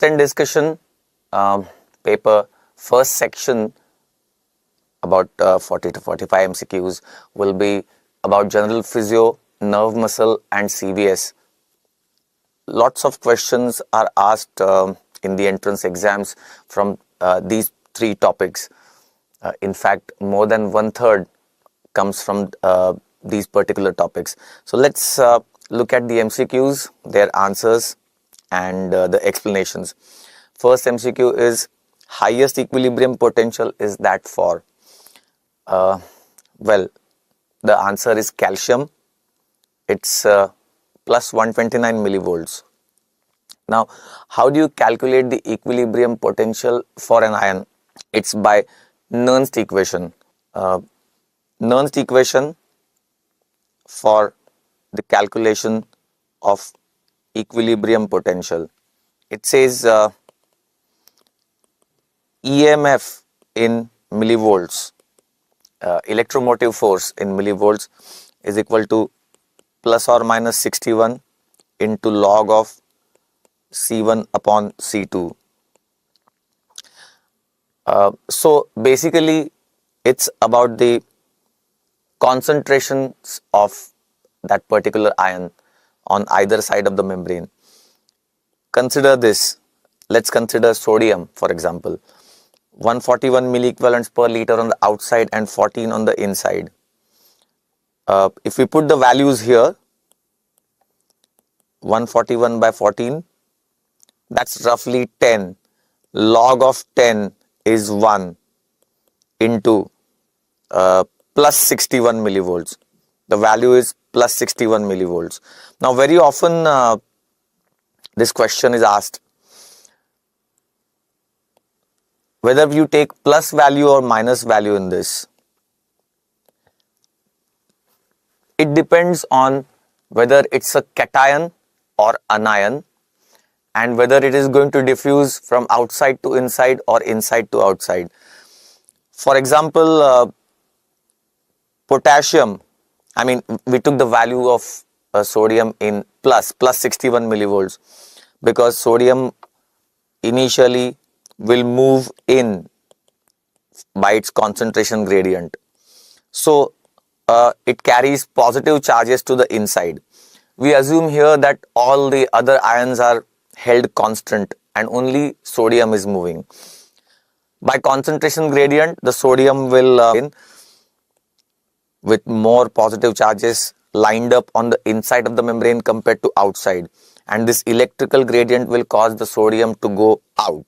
content discussion paper, first section about 40 to 45 MCQs will be about general physio, nerve muscle and CVS. Lots of questions are asked in the entrance exams from these three topics. In fact, more than 1/3 comes from these particular topics. So let's look at the MCQs, their answers and the explanations. First MCQ is, highest equilibrium potential is that for? Well, the answer is calcium. It's plus 129 millivolts. Now, how do you calculate the equilibrium potential for an ion? It's by Nernst equation. Nernst equation for the calculation of equilibrium potential. It says EMF in millivolts, electromotive force in millivolts is equal to plus or minus 61 into log of C1 upon C2. So basically it's about the concentrations of that particular ion on either side of the membrane. Consider this. Let's consider sodium, for example. 141 milliequivalents per liter on the outside and 14 on the inside. If we put the values here, 141 by 14, that's roughly 10. Log of 10 is 1 into plus 61 millivolts. The value is plus 61 millivolts. Now, very often this question is asked, whether you take plus value or minus value in this. It depends on whether it's a cation or anion and whether it is going to diffuse from outside to inside or inside to outside. For example, potassium, I mean, we took the value of sodium in plus 61 millivolts because sodium initially will move in by its concentration gradient. So it carries positive charges to the inside. We assume here that all the other ions are held constant and only sodium is moving. By concentration gradient, the sodium will in with more positive charges lined up on the inside of the membrane compared to outside, and this electrical gradient will cause the sodium to go out.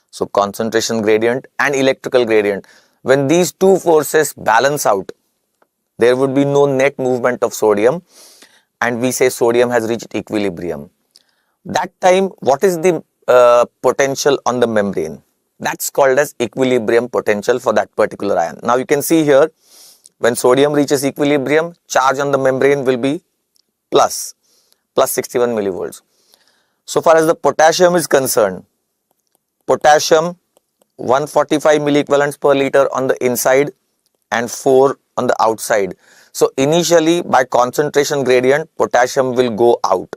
So concentration gradient and electrical gradient, when these two forces balance out, there would be no net movement of sodium and we say sodium has reached equilibrium. That time, what is the potential on the membrane? That's called as equilibrium potential for that particular ion. Now you can see here, when sodium reaches equilibrium, charge on the membrane will be plus 61 millivolts. So far as the potassium is concerned, potassium 145 milliequivalents per liter on the inside and 4 on the outside. So initially by concentration gradient, potassium will go out.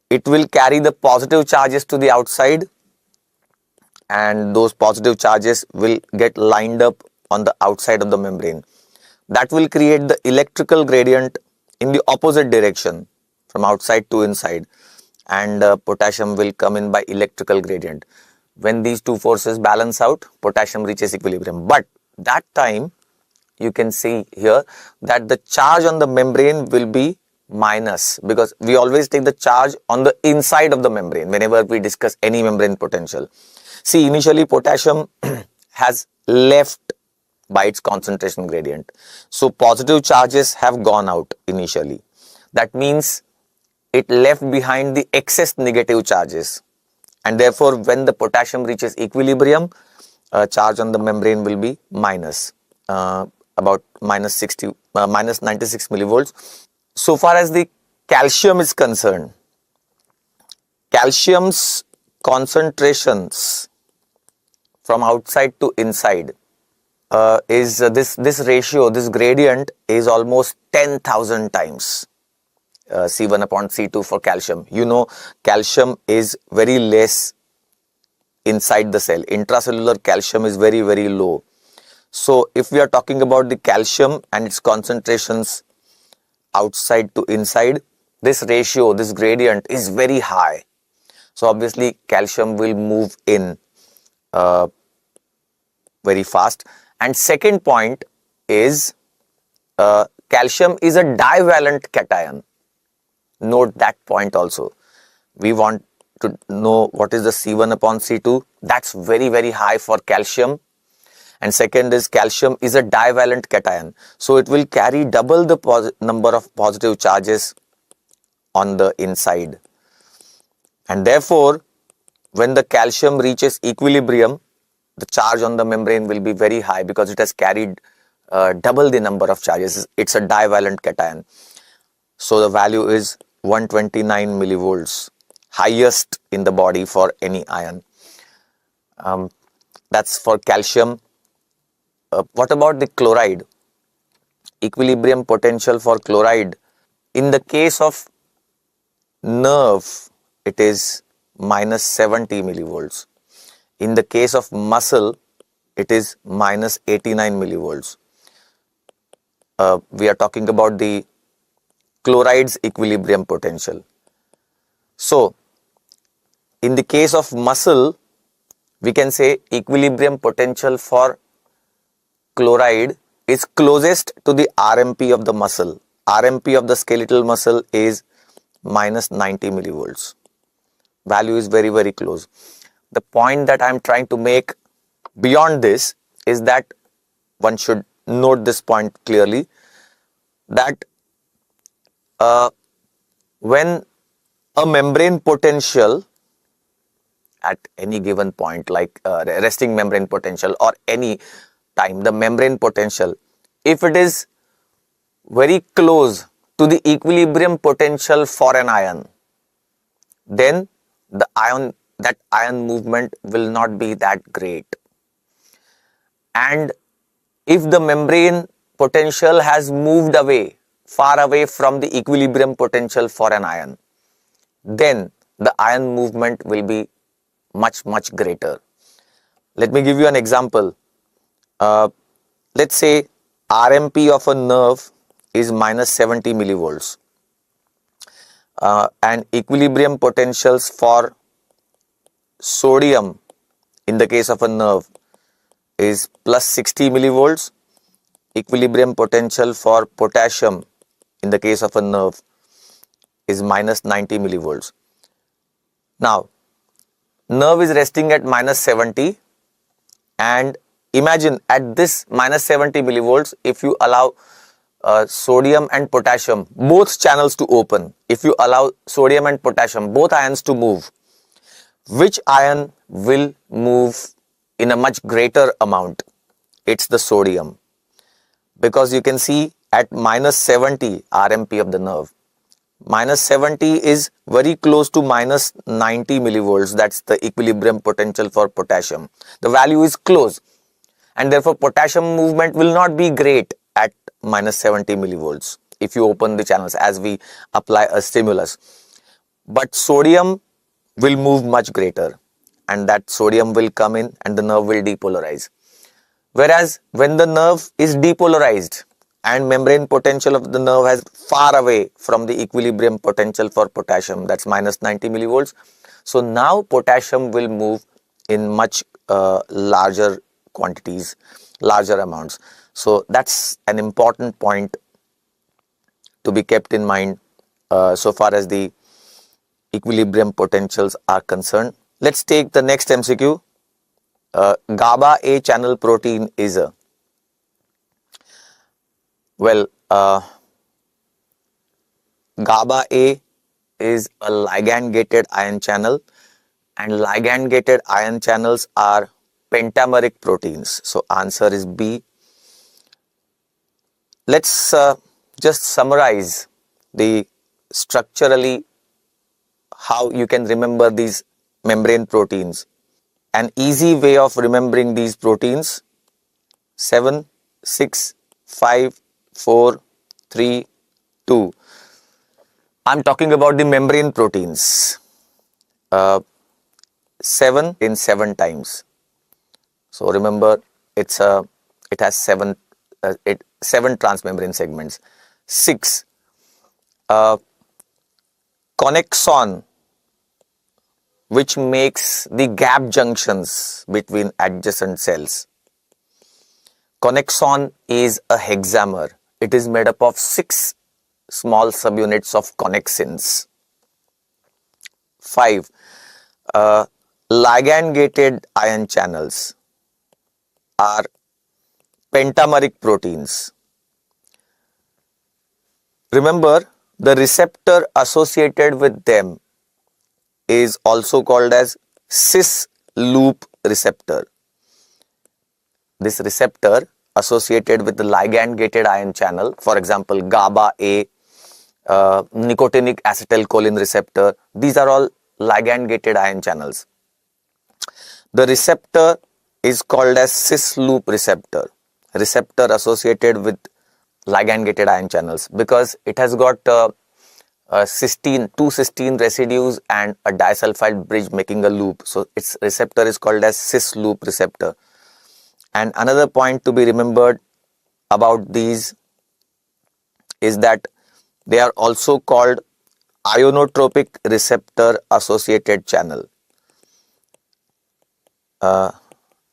It will carry the positive charges to the outside and those positive charges will get lined up on the outside of the membrane. That will create the electrical gradient in the opposite direction from outside to inside, and potassium will come in by electrical gradient. When these two forces balance out, potassium reaches equilibrium. But that time you can see here that the charge on the membrane will be minus, because we always take the charge on the inside of the membrane whenever we discuss any membrane potential. See, initially potassium has left by its concentration gradient. So positive charges have gone out initially. That means it left behind the excess negative charges. And therefore, when the potassium reaches equilibrium, charge on the membrane will be minus, about minus 96 millivolts. So far as the calcium is concerned, calcium's concentrations from outside to inside is this ratio, this gradient is almost 10,000 times. C1 upon C2 for calcium. You know, calcium is very less inside the cell. Intracellular calcium is very, very low. So if we are talking about the calcium and its concentrations outside to inside, this ratio, this gradient is very high. So obviously calcium will move in very fast. And second point is calcium is a divalent cation. Note that point also. We want to know what is the C1 upon C2. That's very, very high for calcium. And second is calcium is a divalent cation. So it will carry double the number of positive charges on the inside. And therefore, when the calcium reaches equilibrium, the charge on the membrane will be very high because it has carried double the number of charges. It's a divalent cation. So the value is 129 millivolts, highest in the body for any ion. That's for calcium. What about the chloride? Equilibrium potential for chloride. In the case of nerve, it is minus 70 millivolts. In the case of muscle, it is minus 89 millivolts. We are talking about the chloride's equilibrium potential. So, in the case of muscle, we can say equilibrium potential for chloride is closest to the RMP of the muscle. RMP of the skeletal muscle is minus 90 millivolts. Value is very, very close. The point that I am trying to make beyond this is that one should note this point clearly, that when a membrane potential at any given point, like resting membrane potential or any time, the membrane potential, if it is very close to the equilibrium potential for an ion, then that ion movement will not be that great. And if the membrane potential has moved away, far away from the equilibrium potential for an ion, then the ion movement will be much, much greater. Let me give you an example. Let's say RMP of a nerve is minus 70 millivolts. And equilibrium potentials for sodium in the case of a nerve is plus 60 millivolts. Equilibrium potential for potassium in the case of a nerve is minus 90 millivolts. Now, nerve is resting at minus 70, and imagine at this minus 70 millivolts, if you allow sodium and potassium, both channels to open, if you allow sodium and potassium, both ions to move, which ion will move in a much greater amount? It's the sodium. Because you can see at minus 70 RMP of the nerve, minus 70 is very close to minus 90 millivolts. That's the equilibrium potential for potassium. The value is close, and therefore potassium movement will not be great at minus 70 millivolts if you open the channels as we apply a stimulus. But sodium will move much greater, and that sodium will come in and the nerve will depolarize. Whereas when the nerve is depolarized and membrane potential of the nerve has far away from the equilibrium potential for potassium, that's minus 90 millivolts. So now potassium will move in much larger quantities, larger amounts. So that's an important point to be kept in mind so far as the equilibrium potentials are concerned. Let's take the next MCQ. GABA A channel protein is a, well, GABA A is a ligand gated ion channel, and ligand gated ion channels are pentameric proteins. So answer is B. Let's just summarize the structurally how you can remember these membrane proteins. An easy way of remembering these proteins: 7, 6, 5, 4, 3, 2. I'm talking about the membrane proteins. 7 in 7 times. So remember, it has 7 transmembrane segments. 6 connexon, which makes the gap junctions between adjacent cells. Connexon is a hexamer. It is made up of 6 small subunits of connexins. 5 ligand gated ion channels are pentameric proteins. Remember, the receptor associated with them is also called as cis loop receptor. This receptor associated with the ligand gated ion channel, for example GABA A, nicotinic acetylcholine receptor, these are all ligand gated ion channels. The receptor is called as cis loop receptor associated with ligand gated ion channels, because it has got two cysteine residues and a disulfide bridge making a loop. So its receptor is called as cis loop receptor. And another point to be remembered about these is that they are also called ionotropic receptor associated channel.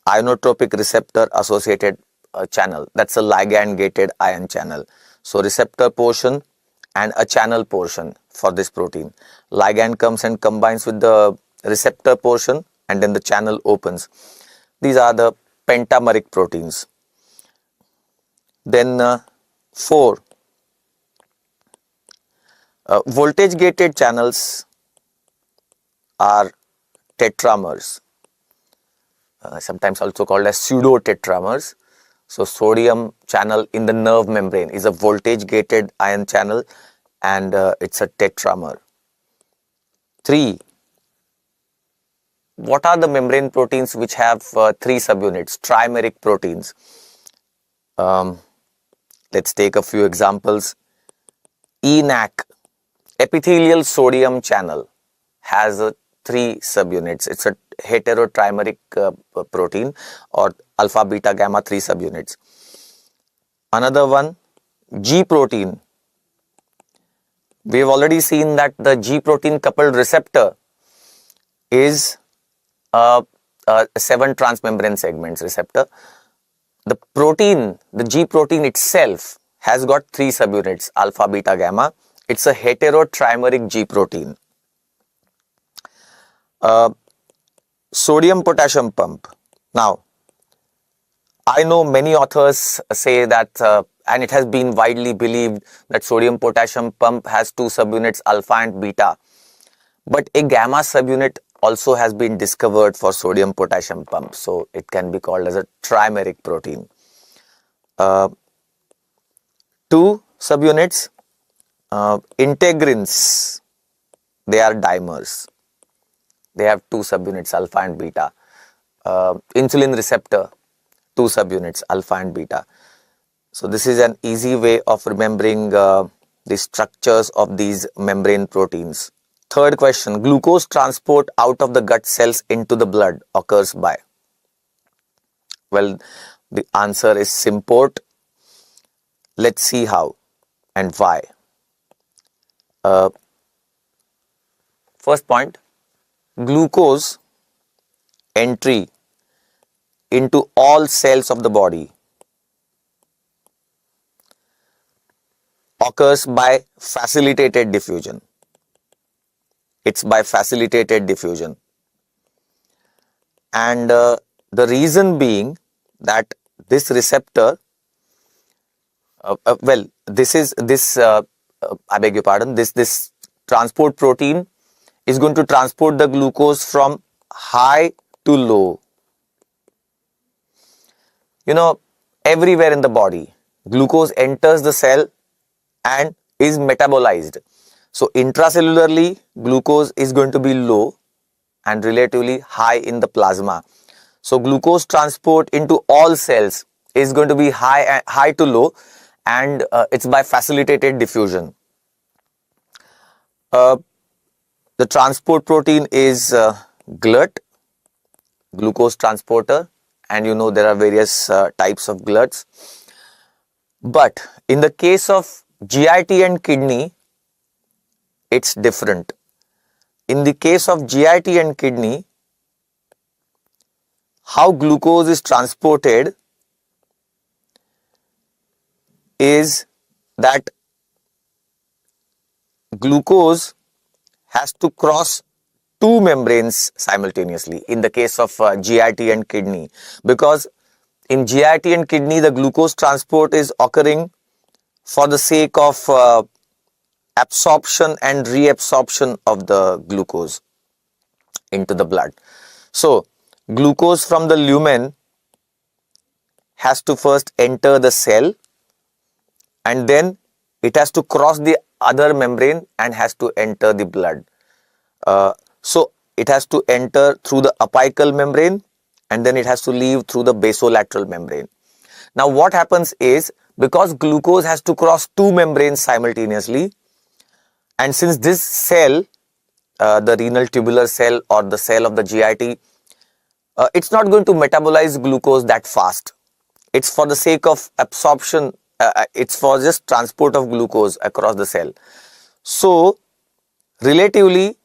Ionotropic receptor associated channel, that's a ligand gated ion channel. So receptor portion and a channel portion for this protein. Ligand comes and combines with the receptor portion and then the channel opens. These are the pentameric proteins. Then 4 voltage gated channels are tetramers, sometimes also called as pseudo tetramers. So sodium channel in the nerve membrane is a voltage gated ion channel, and it's a tetramer. 3 what are the membrane proteins which have 3 subunits? Trimeric proteins. Let's take a few examples. ENaC, epithelial sodium channel, has 3 subunits. It's a heterotrimeric protein, or alpha, beta, gamma, 3 subunits. Another one, G protein. We have already seen that the G protein coupled receptor is 7 transmembrane segments receptor. The protein, the G protein itself, has got 3 subunits, alpha, beta, gamma. It's a heterotrimeric G protein. Sodium potassium pump. Now, I know many authors say that, and it has been widely believed that sodium potassium pump has 2 subunits, alpha and beta. But a gamma subunit also has been discovered for sodium potassium pump. So it can be called as a trimeric protein. 2 subunits, integrins, they are dimers. They have 2 subunits, alpha and beta. Insulin receptor, 2 subunits, alpha and beta. So this is an easy way of remembering the structures of these membrane proteins. Third question, glucose transport out of the gut cells into the blood occurs by? Well, the answer is symport. Let's see how and why. First point, glucose entry into all cells of the body occurs by facilitated diffusion. It's by facilitated diffusion. And the reason being that this receptor, I beg your pardon, this transport protein is going to transport the glucose from high to low. You know, everywhere in the body, glucose enters the cell and is metabolized. So intracellularly, glucose is going to be low and relatively high in the plasma. So glucose transport into all cells is going to be high to low, and it's by facilitated diffusion. Uh, the transport protein is GLUT, glucose transporter, and you know there are various types of GLUTs. But in the case of GIT and kidney, it's different. In the case of GIT and kidney, how glucose is transported is that glucose has to cross two membranes simultaneously in the case of GIT and kidney, because in GIT and kidney the glucose transport is occurring for the sake of absorption and reabsorption of the glucose into the blood. So glucose from the lumen has to first enter the cell, and then it has to cross the other membrane and has to enter the blood. So it has to enter through the apical membrane, and then it has to leave through the basolateral membrane. Now what happens is, because glucose has to cross two membranes simultaneously, and since this cell, the renal tubular cell or the cell of the GIT, it's not going to metabolize glucose that fast. It's for the sake of absorption, it's for just transport of glucose across the cell. So relatively,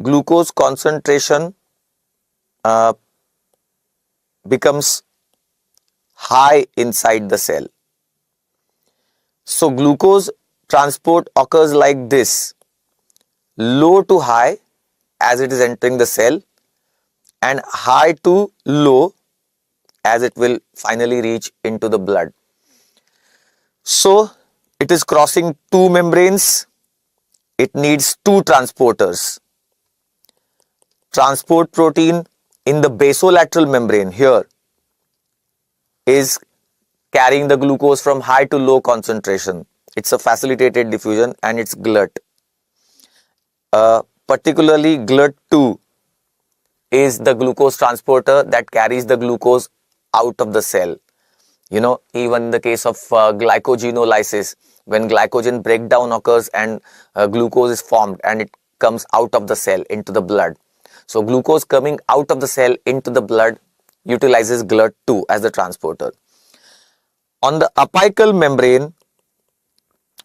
glucose concentration becomes high inside the cell. So glucose transport occurs like this: low to high as it is entering the cell, and high to low as it will finally reach into the blood. So it is crossing two membranes. It needs two transporters. Transport protein in the basolateral membrane here is carrying the glucose from high to low concentration. It's a facilitated diffusion and it's GLUT. Particularly GLUT2 is the glucose transporter that carries the glucose out of the cell. You know, even in the case of glycogenolysis, when glycogen breakdown occurs and glucose is formed and it comes out of the cell into the blood. So glucose coming out of the cell into the blood utilizes GLUT2 as the transporter. On the apical membrane,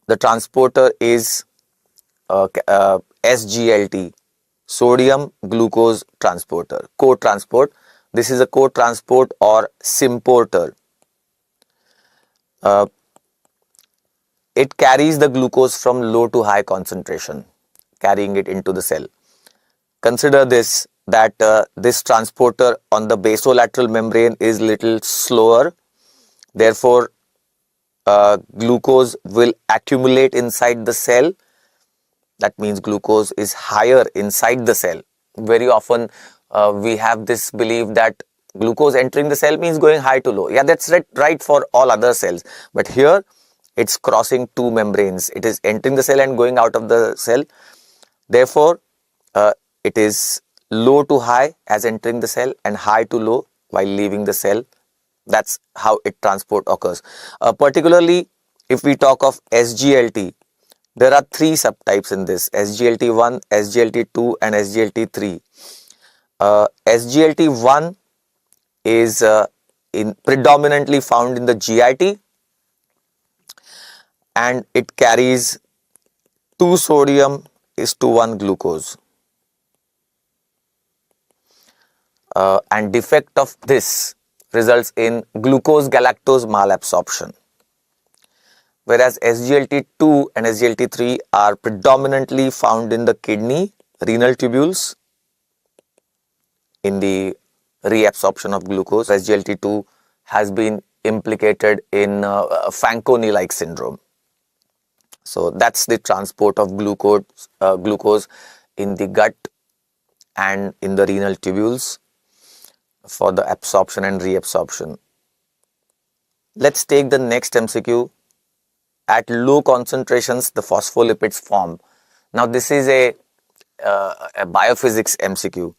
the transporter is SGLT, sodium glucose transporter, co-transport. This is a co-transport or symporter. It carries the glucose from low to high concentration, carrying it into the cell. Consider this, that this transporter on the basolateral membrane is little slower. Therefore, glucose will accumulate inside the cell. That means glucose is higher inside the cell. Very often we have this belief that glucose entering the cell means going high to low. Yeah, that's right for all other cells. But here it's crossing two membranes. It is entering the cell and going out of the cell. Therefore, it is low to high as entering the cell and high to low while leaving the cell. That's how it transport occurs. Particularly if we talk of SGLT, there are three subtypes in this: SGLT1, SGLT2 and SGLT3. SGLT1 is predominantly found in the GIT, and it carries 2 sodium is to 1 glucose. And defect of this results in glucose galactose malabsorption. Whereas SGLT2 and SGLT3 are predominantly found in the kidney, renal tubules, in the reabsorption of glucose. SGLT2 has been implicated in Fanconi-like syndrome. So that's the transport of glucose in the gut and in the renal tubules for the absorption and reabsorption. Let's take the next MCQ. At low concentrations, the phospholipids form. Now this is a biophysics MCQ.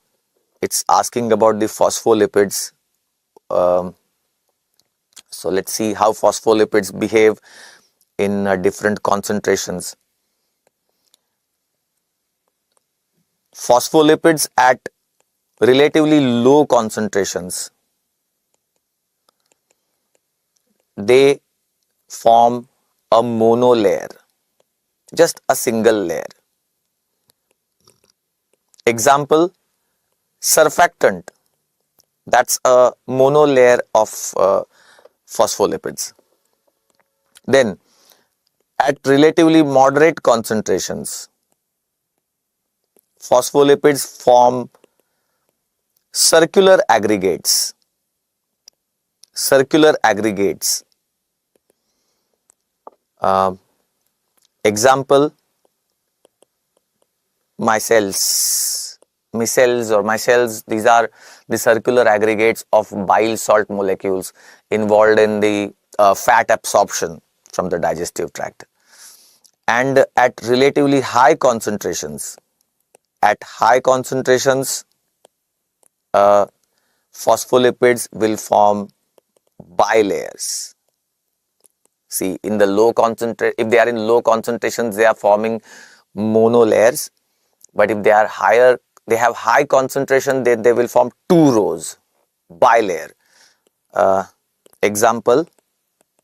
It's asking about the phospholipids. So let's see how phospholipids behave in different concentrations. phospholipids at relatively low concentrations, they form a monolayer, just a single layer. Example, surfactant, that's a monolayer of phospholipids. Then at relatively moderate concentrations, phospholipids form circular aggregates. Circular aggregates. Example, micelles, these are the circular aggregates of bile salt molecules involved in the fat absorption from the digestive tract. And at relatively high concentrations, phospholipids will form bilayers. See, in the if they are in low concentrations, they are forming monolayers. But if they are higher, they have high concentration, then they will form two rows, bilayer. Example,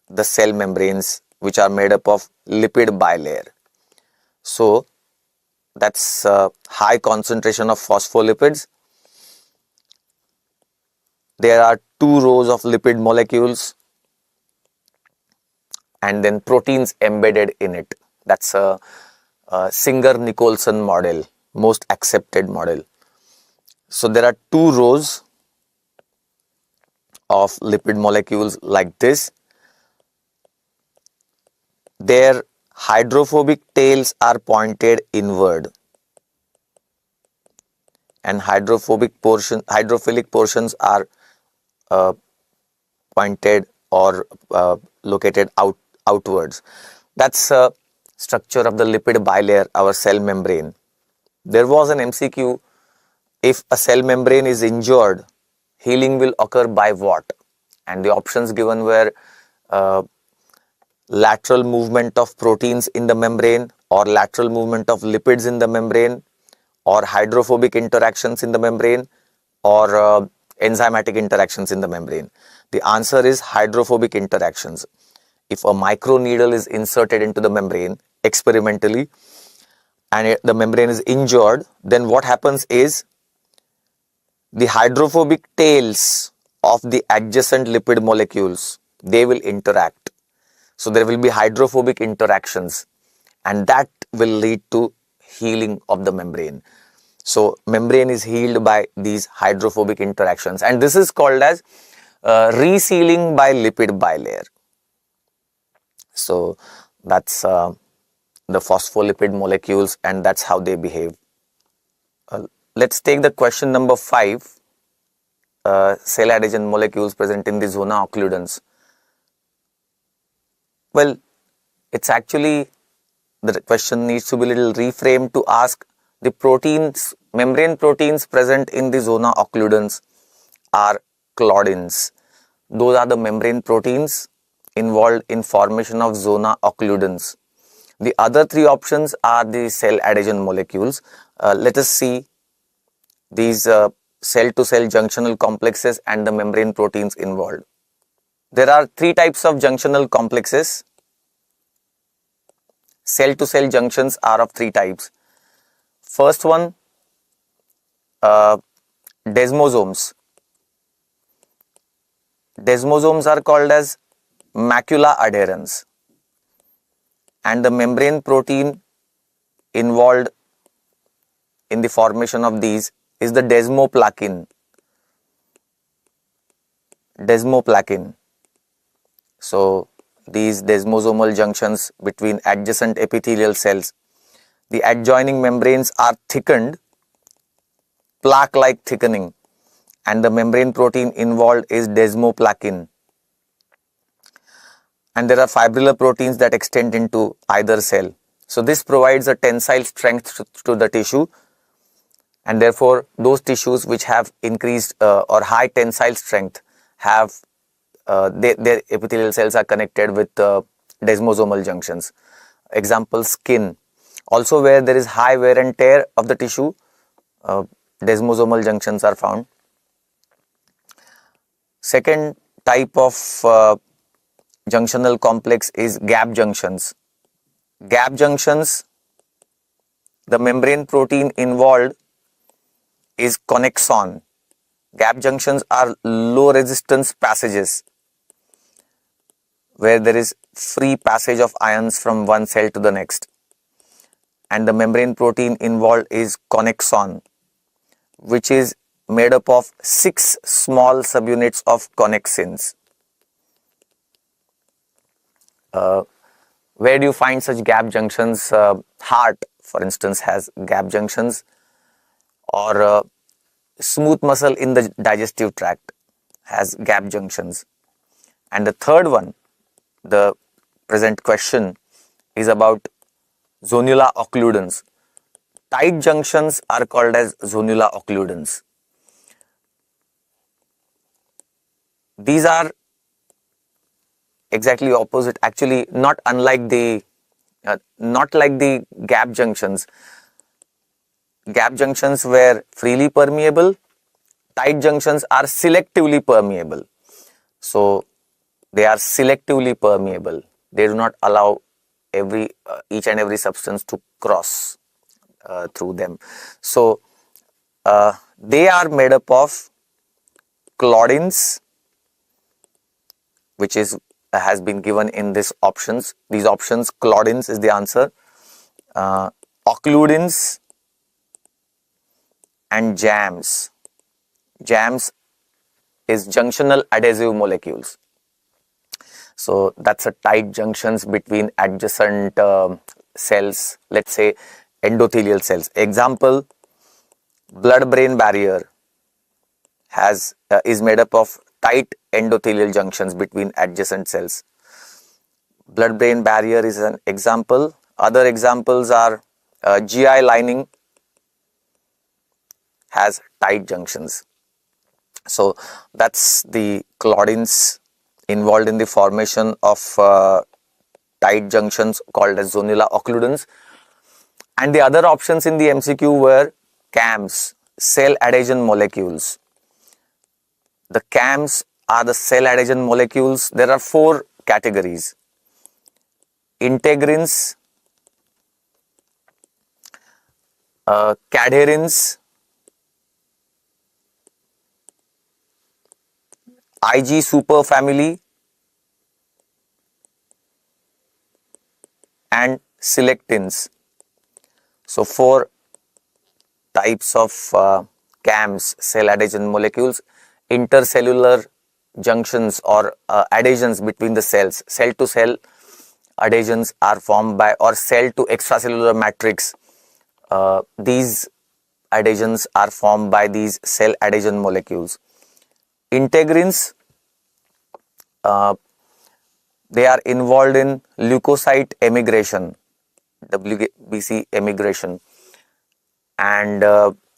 the cell membranes, which are made up of lipid bilayer. So that's high concentration of phospholipids. There are two rows of lipid molecules and then proteins embedded in it. That's a Singer-Nicolson model, most accepted model. So there are two rows of lipid molecules like this. Their hydrophobic tails are pointed inward and hydrophilic portions are pointed or located outwards. That's a structure of the lipid bilayer, our cell membrane. There was an MCQ, if a cell membrane is injured, healing will occur by what? And the options given were lateral movement of proteins in the membrane, or lateral movement of lipids in the membrane, or hydrophobic interactions in the membrane, or enzymatic interactions in the membrane. The answer is hydrophobic interactions. If a microneedle is inserted into the membrane experimentally and the membrane is injured, then what happens is the hydrophobic tails of the adjacent lipid molecules, they will interact. So there will be hydrophobic interactions and that will lead to healing of the membrane. So membrane is healed by these hydrophobic interactions, and this is called as resealing by lipid bilayer. So that's the phospholipid molecules and that's how they behave. Let's take the question number 5. Cell adhesion molecules present in the zona occludens. Well, it's actually, the question needs to be a little reframed to ask the proteins, membrane proteins present in the zona occludens are claudins. Those are the membrane proteins involved in formation of zona occludens. The other three options are the cell adhesion molecules. Let us see these cell-to-cell junctional complexes and the membrane proteins involved. There are three types of junctional complexes. Cell-to-cell junctions are of three types. First one, desmosomes. Desmosomes are called as macula adherens, and the membrane protein involved in the formation of these is the desmoplakin. So these desmosomal junctions between adjacent epithelial cells, the adjoining membranes are thickened, plaque-like thickening, and the membrane protein involved is desmoplakin. And there are fibrillar proteins that extend into either cell. So this provides a tensile strength to the tissue, and therefore those tissues which have increased or high tensile strength have their epithelial cells are connected with desmosomal junctions. Example, skin. Also where there is high wear and tear of the tissue, desmosomal junctions are found. Second type of junctional complex is gap junctions. Gap junctions, the membrane protein involved is connexon. Gap junctions are low resistance passages where there is free passage of ions from one cell to the next, and the membrane protein involved is connexon, which is made up of 6 small subunits of connexins. Where do you find such gap junctions? Heart, for instance, has gap junctions, or smooth muscle in the digestive tract has gap junctions. And the third one, the present question, is about zonula occludens. Tight junctions are called as zonula occludens. These are exactly opposite, actually not unlike the not like the gap junctions. Gap junctions were freely permeable, tight junctions are selectively permeable. So they are selectively permeable. They do not allow each and every substance to cross through them. So they are made up of claudins, which has been given in these options. These options, claudins is the answer. Occludins and jams. Jams is junctional adhesive molecules. So that's a tight junctions between adjacent cells, let's say endothelial cells. Example, blood-brain barrier is made up of tight endothelial junctions between adjacent cells. Blood-brain barrier is an example. Other examples are GI lining has tight junctions. So that's the claudins involved in the formation of tight junctions called as zonula occludens. And the other options in the MCQ were CAMs, cell adhesion molecules. The CAMs are the cell adhesion molecules. There are 4 categories: integrins, cadherins, IG superfamily, and selectins. So 4 types of CAMs, cell adhesion molecules. Intercellular junctions or adhesions between the cells, cell to cell adhesions are formed by, or cell to extracellular matrix. These adhesions are formed by these cell adhesion molecules. Integrins, they are involved in leukocyte emigration, WBC emigration, and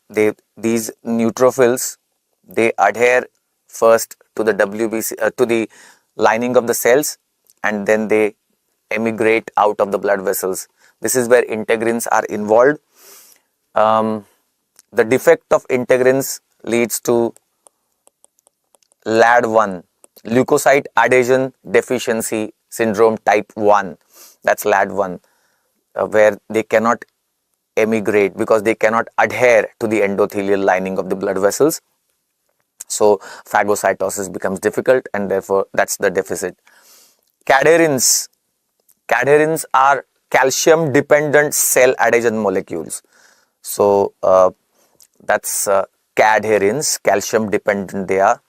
these neutrophils, they adhere first to the WBC to the lining of the cells, and then they emigrate out of the blood vessels. This is where integrins are involved. The defect of integrins leads to LAD1, leukocyte adhesion deficiency syndrome type 1. That's LAD1, where they cannot emigrate because they cannot adhere to the endothelial lining of the blood vessels. So phagocytosis becomes difficult, and therefore that's the deficit. Cadherins are calcium dependent cell adhesion molecules. So that's cadherins, calcium dependent they are.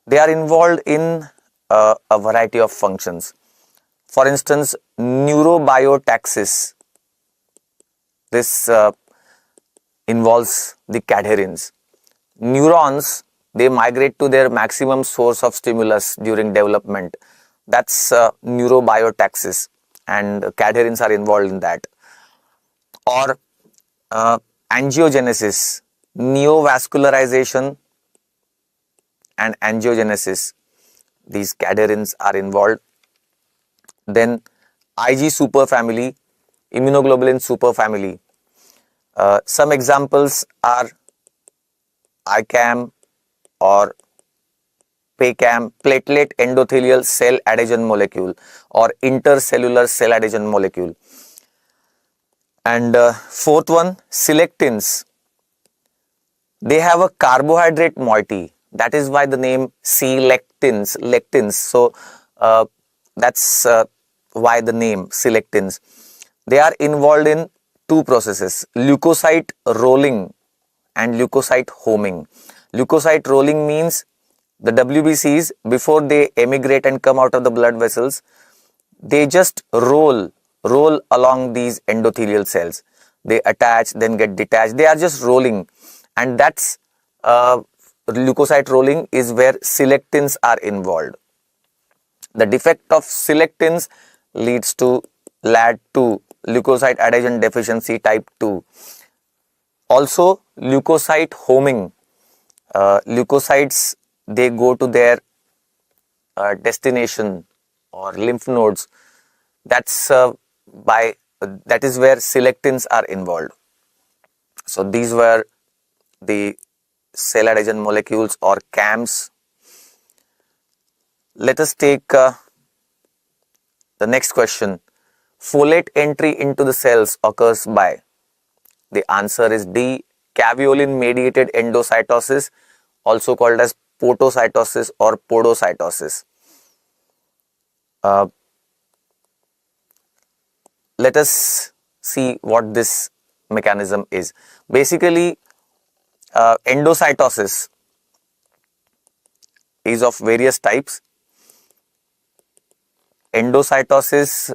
They are involved in a variety of functions. For instance, neurobiotaxis, this involves the cadherins. Neurons, they migrate to their maximum source of stimulus during development. That's neurobiotaxis, and cadherins are involved in that. Or angiogenesis, neovascularization and angiogenesis, these cadherins are involved. Then IG superfamily, immunoglobulin superfamily. Some examples are ICAM or PACAM, platelet endothelial cell adhesion molecule, or intercellular cell adhesion molecule. And fourth one, selectins. They have a carbohydrate moiety. That is why the name selectins, lectins. So that's why the name selectins. They are involved in two processes, leukocyte rolling and leukocyte homing. Leukocyte rolling means the WBCs, before they emigrate and come out of the blood vessels, they just roll along these endothelial cells. They attach, then get detached. They are just rolling, and that's leukocyte rolling is where selectins are involved. The defect of selectins leads to LAD2, leukocyte adhesion deficiency type 2. Also, leukocyte homing. Leukocytes, they go to their destination or lymph nodes. That is where selectins are involved. So these were the cell adhesion molecules or CAMs. Let us take the next question. Folate entry into the cells occurs by. The answer is D, caveolin mediated endocytosis, also called as podocytosis or podocytosis. Let us see what this mechanism is. Basically, endocytosis is of various types. Endocytosis,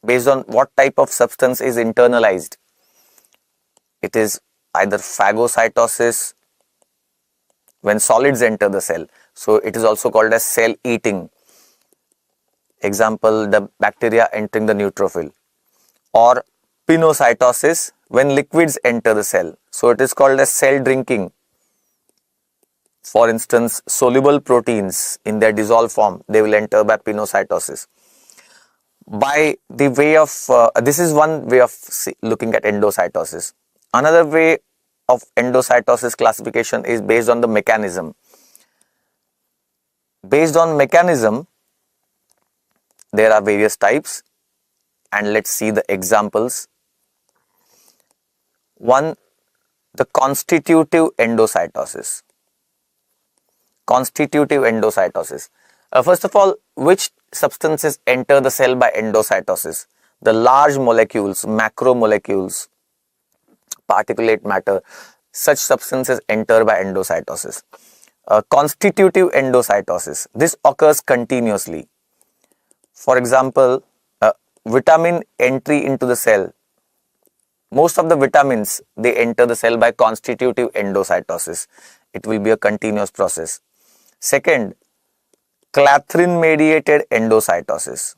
based on what type of substance is internalized. It is either phagocytosis, when solids enter the cell. So it is also called as cell eating. Example, the bacteria entering the neutrophil. Or pinocytosis, when liquids enter the cell. So it is called as cell drinking. For instance, soluble proteins in their dissolved form, they will enter by pinocytosis. By the way of, this is one way of looking at endocytosis. Another way of endocytosis classification is based on the mechanism. Based on mechanism, there are various types, and let's see the examples. One, the constitutive endocytosis. Constitutive endocytosis. First of all, which substances enter the cell by endocytosis? The large molecules, macromolecules, particulate matter, such substances enter by endocytosis. Constitutive endocytosis. This occurs continuously. For example, vitamin entry into the cell. Most of the vitamins, they enter the cell by constitutive endocytosis. It will be a continuous process. Second, clathrin mediated endocytosis.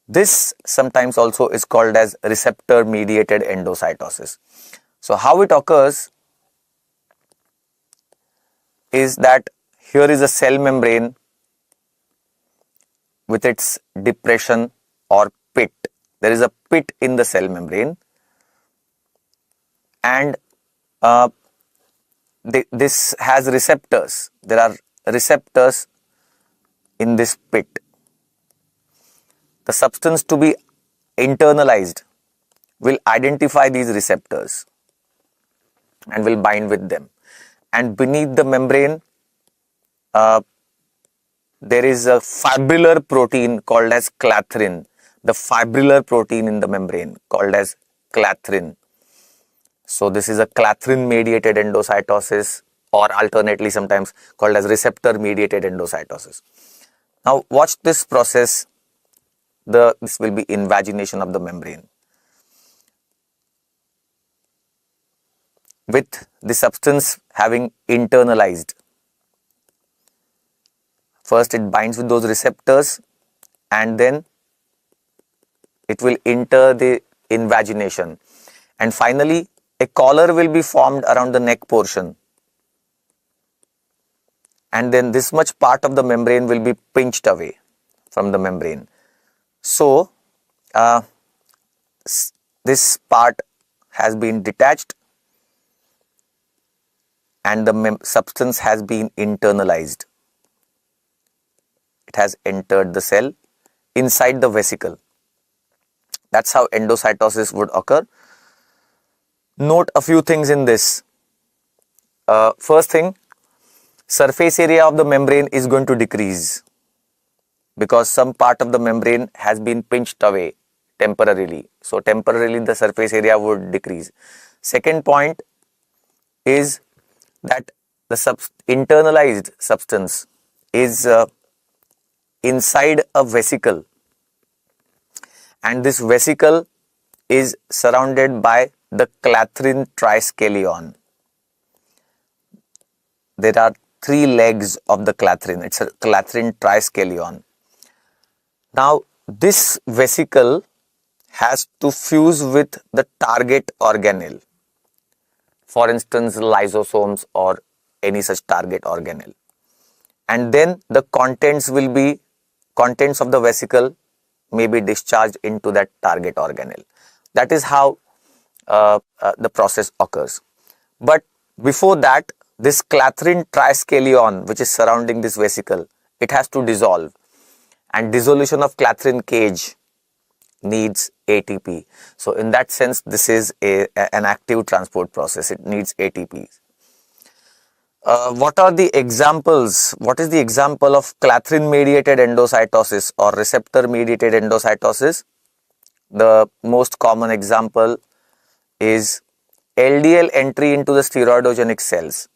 This sometimes also is called as receptor mediated endocytosis. So how it occurs is that here is a cell membrane with its depression or pit. There is a pit in the cell membrane, and this has receptors. There are receptors in this pit. The substance to be internalized will identify these receptors and will bind with them. And beneath the membrane, there is a fibrillar protein called as clathrin. The fibrillar protein in the membrane called as clathrin. So this is a clathrin mediated endocytosis, or alternately sometimes called as receptor mediated endocytosis. Now watch this process. This will be invagination of the membrane. With the substance having internalized, first it binds with those receptors, and then it will enter the invagination, and finally a collar will be formed around the neck portion, and then this much part of the membrane will be pinched away from the membrane. So this part has been detached and the substance has been internalized. It has entered the cell inside the vesicle. That's how endocytosis would occur. Note a few things in this. First thing, surface area of the membrane is going to decrease because some part of the membrane has been pinched away temporarily. So temporarily the surface area would decrease. Second point is that the internalized substance is inside a vesicle, and this vesicle is surrounded by the Clathrin triskelion. There are 3 legs of the Clathrin. It's a Clathrin triskelion. Now, this vesicle has to fuse with the target organelle. For instance, lysosomes or any such target organelle. And then the contents of the vesicle may be discharged into that target organelle. That is how the process occurs. But before that, this Clathrin triskelion, which is surrounding this vesicle, it has to dissolve. And dissolution of Clathrin cage needs ATP. So in that sense, this is an active transport process. It needs ATP. What are the examples? What is the example of Clathrin mediated endocytosis or receptor mediated endocytosis? The most common example is LDL entry into the steroidogenic cells.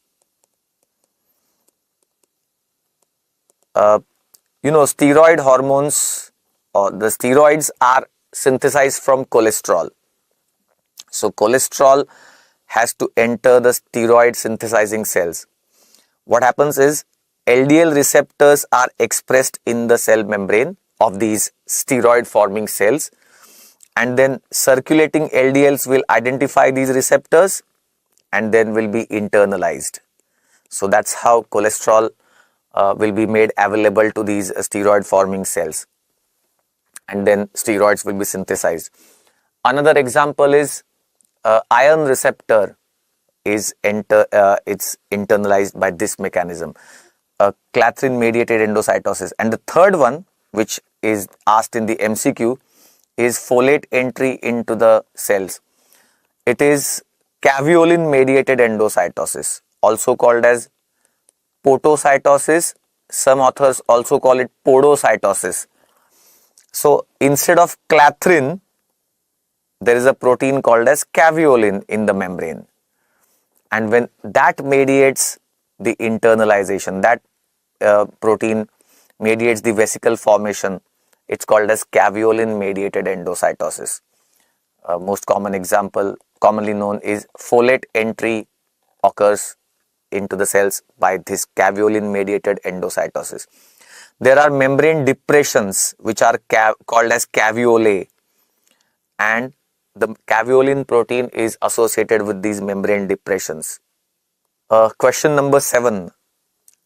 Steroid hormones or the steroids are synthesized from cholesterol. So cholesterol has to enter the steroid synthesizing cells. What happens is LDL receptors are expressed in the cell membrane of these steroid forming cells, and then circulating LDLs will identify these receptors and then will be internalized. So that's how cholesterol will be made available to these steroid forming cells, and then steroids will be synthesized. Another example is iron receptor is it's internalized by this mechanism, Clathrin mediated endocytosis. And the third one, which is asked in the MCQ, is folate entry into the cells. It is caveolin mediated endocytosis, also called as podocytosis. Some authors also call it podocytosis. So instead of Clathrin, there is a protein called as caveolin in the membrane. And when that mediates the internalization, that protein mediates the vesicle formation, it's called as caveolin mediated endocytosis. Most common example, commonly known, is folate entry occurs into the cells by this caveolin mediated endocytosis. There are membrane depressions which are called as caveolae, and the caveolin protein is associated with these membrane depressions. Question number 7.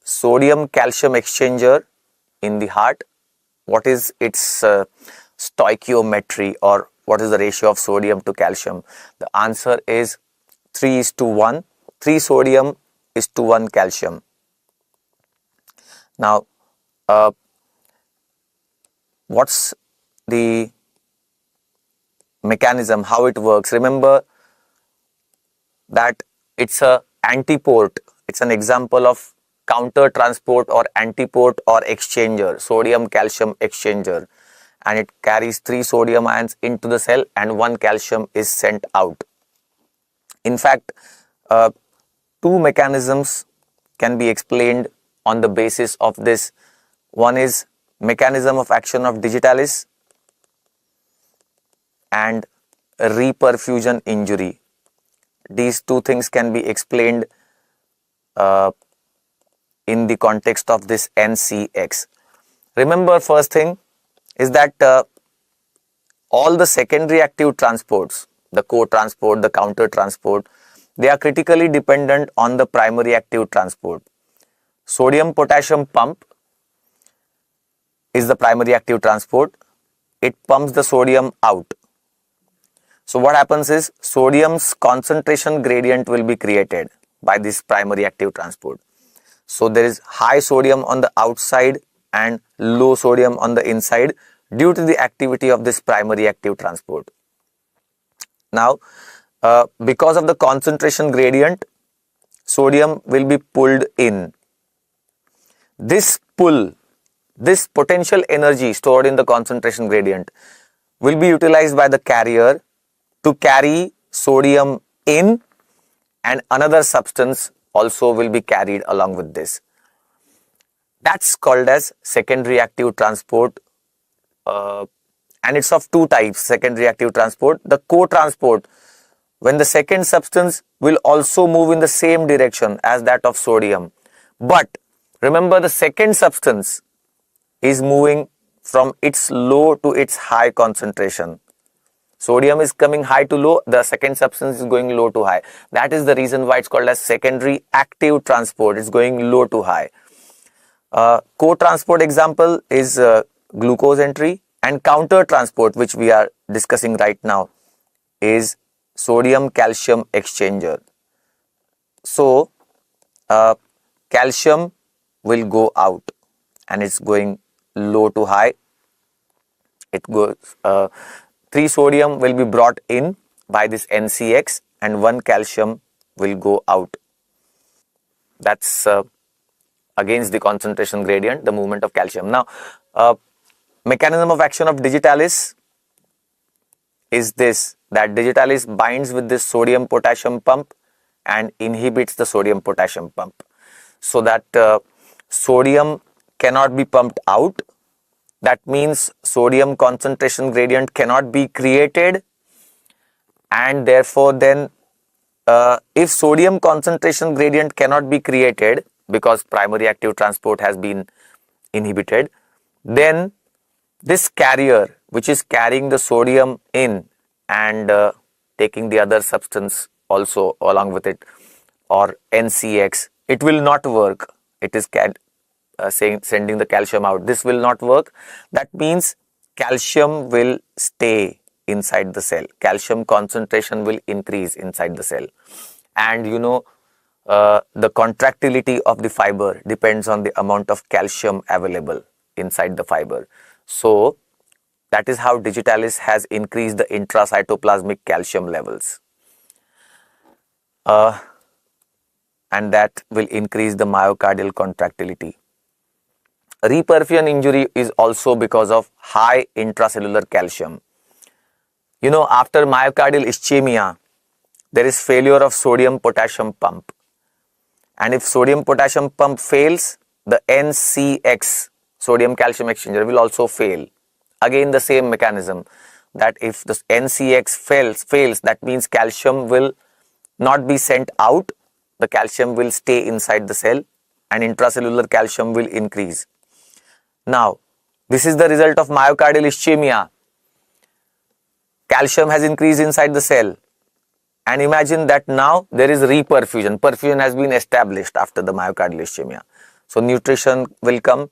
Sodium calcium exchanger in the heart. What is its stoichiometry, or what is the ratio of sodium to calcium? The answer is 3:1. 3 sodium is to 1 calcium. Now, what's the mechanism, how it works? Remember that it's a antiport. It's an example of counter transport or antiport or exchanger, sodium calcium exchanger, and it carries 3 sodium ions into the cell and 1 calcium is sent out. In fact, 2 mechanisms can be explained on the basis of this. One is mechanism of action of digitalis and reperfusion injury. These 2 things can be explained in the context of this NCX. Remember, first thing is that all the secondary active transports, the co-transport, the counter transport, they are critically dependent on the primary active transport. Sodium potassium pump is the primary active transport. It pumps the sodium out. So what happens is sodium's concentration gradient will be created by this primary active transport. So there is high sodium on the outside and low sodium on the inside due to the activity of this primary active transport. Now, because of the concentration gradient, sodium will be pulled in. This pull, this potential energy stored in the concentration gradient will be utilized by the carrier to carry sodium in, and another substance also will be carried along with this. That's called as secondary active transport, and it's of two types, secondary active transport. The co-transport, when the second substance will also move in the same direction as that of sodium. But remember, the second substance is moving from its low to its high concentration. Sodium is coming high to low, the second substance is going low to high. That is the reason why it's called as secondary active transport. It's going low to high. Co-transport example is glucose entry, and counter transport, which we are discussing right now, is sodium calcium exchanger. So calcium will go out and it's going low to high. It goes 3 sodium will be brought in by this NCX and 1 calcium will go out. That's against the concentration gradient, the movement of calcium. Now, mechanism of action of digitalis is this, that digitalis binds with this sodium potassium pump and inhibits the sodium potassium pump, so that sodium cannot be pumped out. That means sodium concentration gradient cannot be created, and therefore then if sodium concentration gradient cannot be created because primary active transport has been inhibited, then this carrier, which is carrying the sodium in and taking the other substance also along with it, or NCX, it will not work. It is sending the calcium out. This will not work. That means calcium will stay inside the cell. Calcium concentration will increase inside the cell. And you know, the contractility of the fiber depends on the amount of calcium available inside the fiber. So that is how digitalis has increased the intracytoplasmic calcium levels. And that will increase the myocardial contractility. Reperfusion injury is also because of high intracellular calcium. You know, after myocardial ischemia, there is failure of sodium potassium pump. And if sodium potassium pump fails, the NCX, sodium calcium exchanger, will also fail. Again, the same mechanism, that if the NCX fails, that means calcium will not be sent out, the calcium will stay inside the cell and intracellular calcium will increase. Now, this is the result of myocardial ischemia. Calcium has increased inside the cell, and imagine that now there is reperfusion. Perfusion has been established after the myocardial ischemia. So nutrition will come,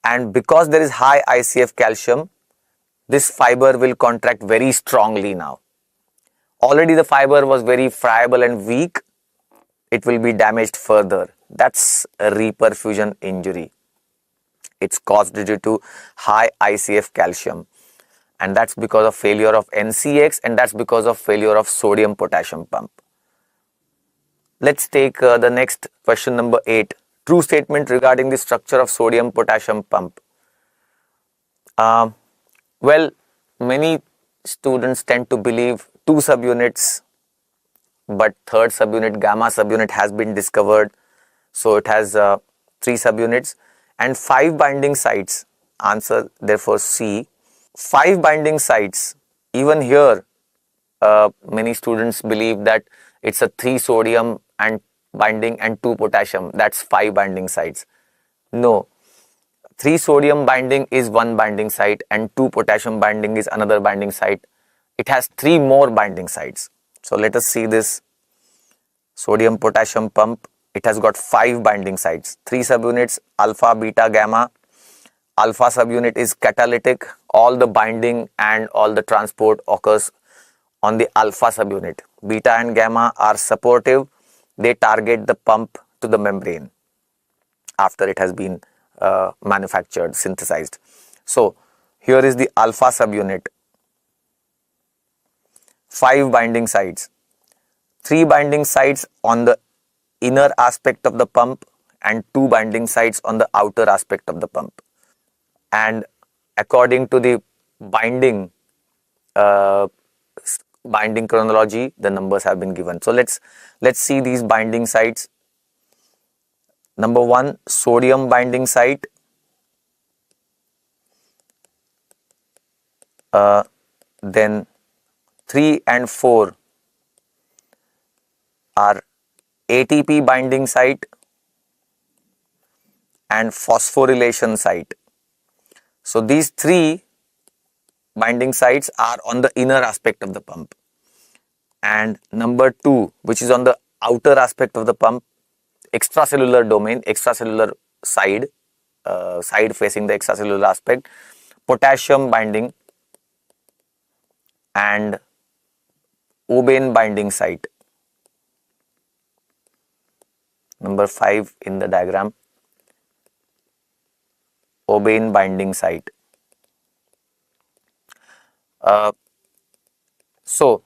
and because there is high ICF calcium, this fiber will contract very strongly now. Already the fiber was very friable and weak. It will be damaged further. That's a reperfusion injury. It's caused due to high ICF calcium, and that's because of failure of NCX, and that's because of failure of sodium potassium pump. Let's take the next question, number 8. True statement regarding the structure of sodium potassium pump. Well, many students tend to believe 2 subunits, but third subunit, gamma subunit, has been discovered. So it has 3 subunits and 5 binding sites. Answer therefore C. 5 binding sites. Even here, many students believe that it's a 3 sodium and binding and 2 potassium. That's 5 binding sites. No. 3 sodium binding is 1 binding site and 2 potassium binding is another binding site. It has 3 more binding sites. So let us see this sodium potassium pump. It has got 5 binding sites, 3 subunits, alpha, beta, gamma. Alpha subunit is catalytic. All the binding and all the transport occurs on the alpha subunit. Beta and gamma are supportive. They target the pump to the membrane after it has been manufactured, synthesized. So here is the alpha subunit. 5 binding sites. 3 binding sites on the inner aspect of the pump and 2 binding sites on the outer aspect of the pump. And according to the binding binding chronology, the numbers have been given. So let's see these binding sites. Number 1, sodium binding site. Then 3 and 4 are ATP binding site and phosphorylation site. So these 3 binding sites are on the inner aspect of the pump. And number 2, which is on the outer aspect of the pump, extracellular domain, extracellular side, side facing the extracellular aspect, potassium binding and obane binding site. Number 5 in the diagram, obane binding site. So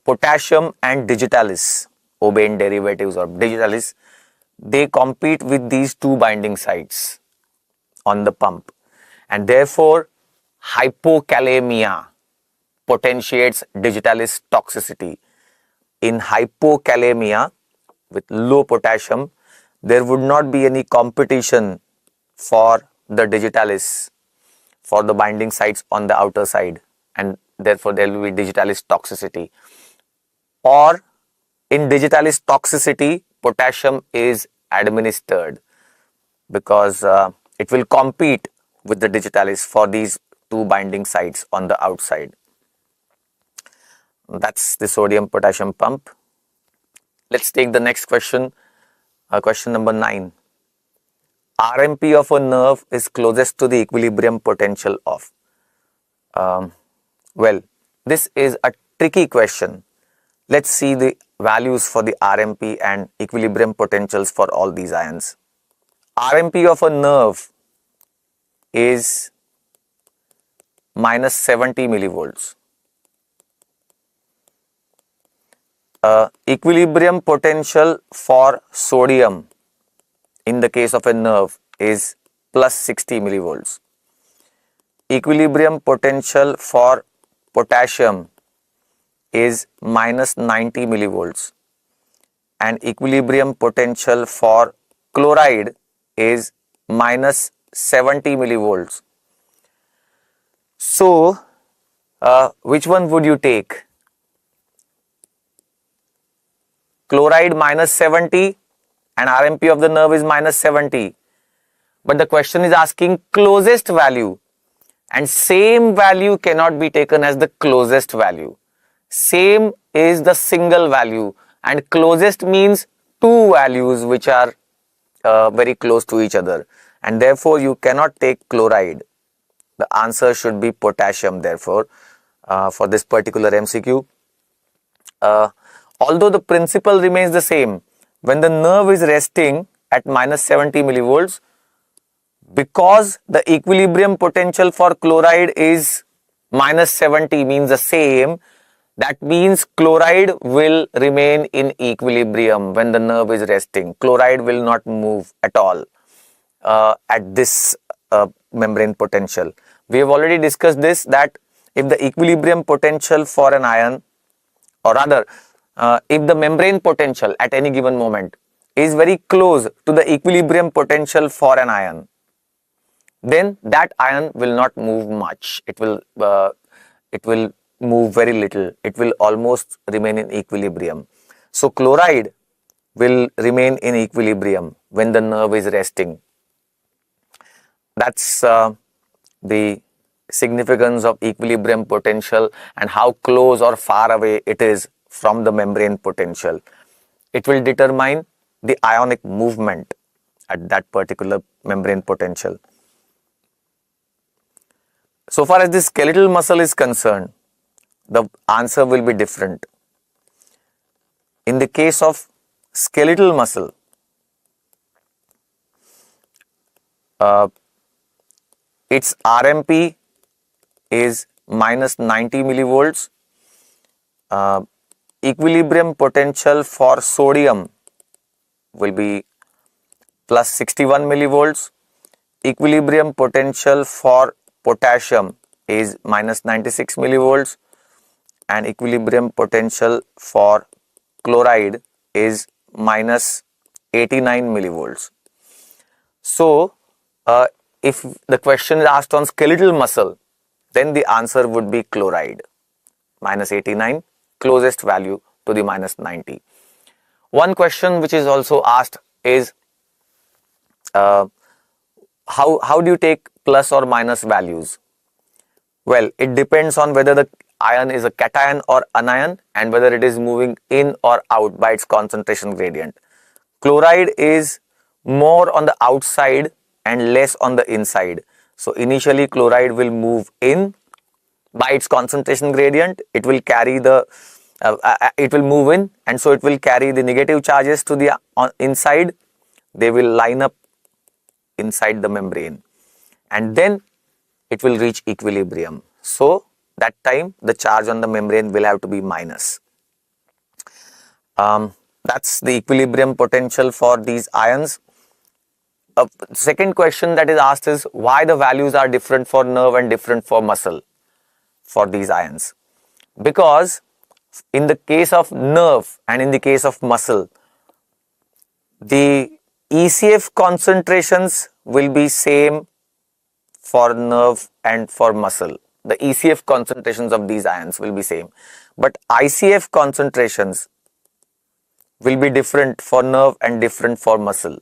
potassium and digitalis, obane derivatives or digitalis, they compete with these 2 binding sites on the pump, and therefore hypokalemia potentiates digitalis toxicity. In hypokalemia with low potassium, there would not be any competition for the digitalis, for the binding sites on the outer side, and therefore there will be digitalis toxicity. Or in digitalis toxicity, potassium is administered because it will compete with the digitalis for these 2 binding sites on the outside. That's the sodium potassium pump. Let's take the next question, question number 9. RMP of a nerve is closest to the equilibrium potential of. Well, this is a tricky question. Let's see the values for the RMP and equilibrium potentials for all these ions. RMP of a nerve is minus 70 millivolts. Equilibrium potential for sodium in the case of a nerve is plus 60 millivolts. Equilibrium potential for potassium is minus 90 millivolts, and equilibrium potential for chloride is minus 70 millivolts. So, which one would you take? Chloride minus 70 and RMP of the nerve is minus 70. But the question is asking closest value, and same value cannot be taken as the closest value. Same is the single value, and closest means 2 values which are very close to each other, and therefore you cannot take chloride. The answer should be potassium, therefore, for this particular MCQ. Although the principle remains the same, when the nerve is resting at minus 70 millivolts, because the equilibrium potential for chloride is minus 70 means the same, that means chloride will remain in equilibrium when the nerve is resting. Chloride will not move at all at this membrane potential. We have already discussed this, that if the equilibrium potential for an ion, or rather if the membrane potential at any given moment is very close to the equilibrium potential for an ion, then that ion will not move much. It will move very little. It will almost remain in equilibrium. So chloride will remain in equilibrium when the nerve is resting. That's the significance of equilibrium potential and how close or far away it is from the membrane potential. It will determine the ionic movement at that particular membrane potential. So far as the skeletal muscle is concerned, the answer will be different. In the case of skeletal muscle, its RMP is minus 90 millivolts. Equilibrium potential for sodium will be plus 61 millivolts. Equilibrium potential for potassium is minus 96 millivolts, and equilibrium potential for chloride is minus 89 millivolts. So, if the question is asked on skeletal muscle, then the answer would be chloride, minus 89, closest value to the minus 90. One question which is also asked is, how do you take plus or minus values? Well, it depends on whether the ion is a cation or anion and whether it is moving in or out by its concentration gradient. Chloride is more on the outside and less on the inside. So initially chloride will move in by its concentration gradient. It will carry the it will move in, and so it will carry the negative charges to the inside. They will line up inside the membrane, and then it will reach equilibrium. So that time the charge on the membrane will have to be minus. That's the equilibrium potential for these ions. Second question that is asked is why the values are different for nerve and different for muscle for these ions. Because in the case of nerve and in the case of muscle, the ECF concentrations will be same for nerve and for muscle. The ECF concentrations of these ions will be same, but ICF concentrations will be different for nerve and different for muscle.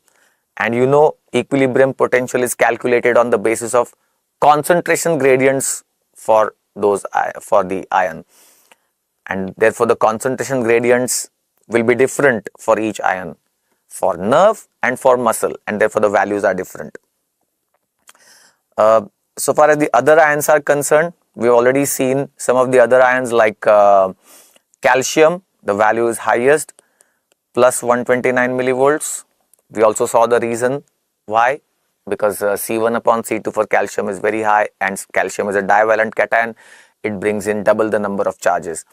And you know, equilibrium potential is calculated on the basis of concentration gradients for those for the ion, and therefore the concentration gradients will be different for each ion, for nerve and for muscle, and therefore the values are different. So far as the other ions are concerned, we've already seen some of the other ions like calcium. The value is highest, plus 129 millivolts. We also saw the reason why, because C1 upon C2 for calcium is very high, and calcium is a divalent cation. It brings in double the number of charges.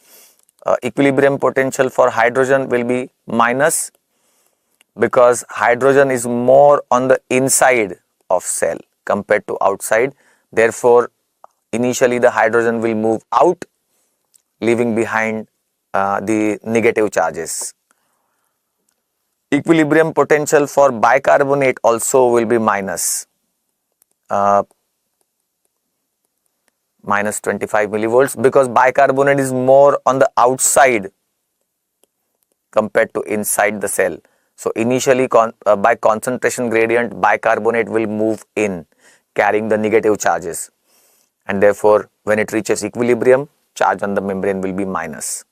Equilibrium potential for hydrogen will be minus, because hydrogen is more on the inside of cell compared to outside. Therefore, initially the hydrogen will move out, leaving behind the negative charges. Equilibrium potential for bicarbonate also will be minus, minus 25 millivolts, because bicarbonate is more on the outside compared to inside the cell. So initially by concentration gradient, bicarbonate will move in, carrying the negative charges, and therefore when it reaches equilibrium, charge on the membrane will be minus.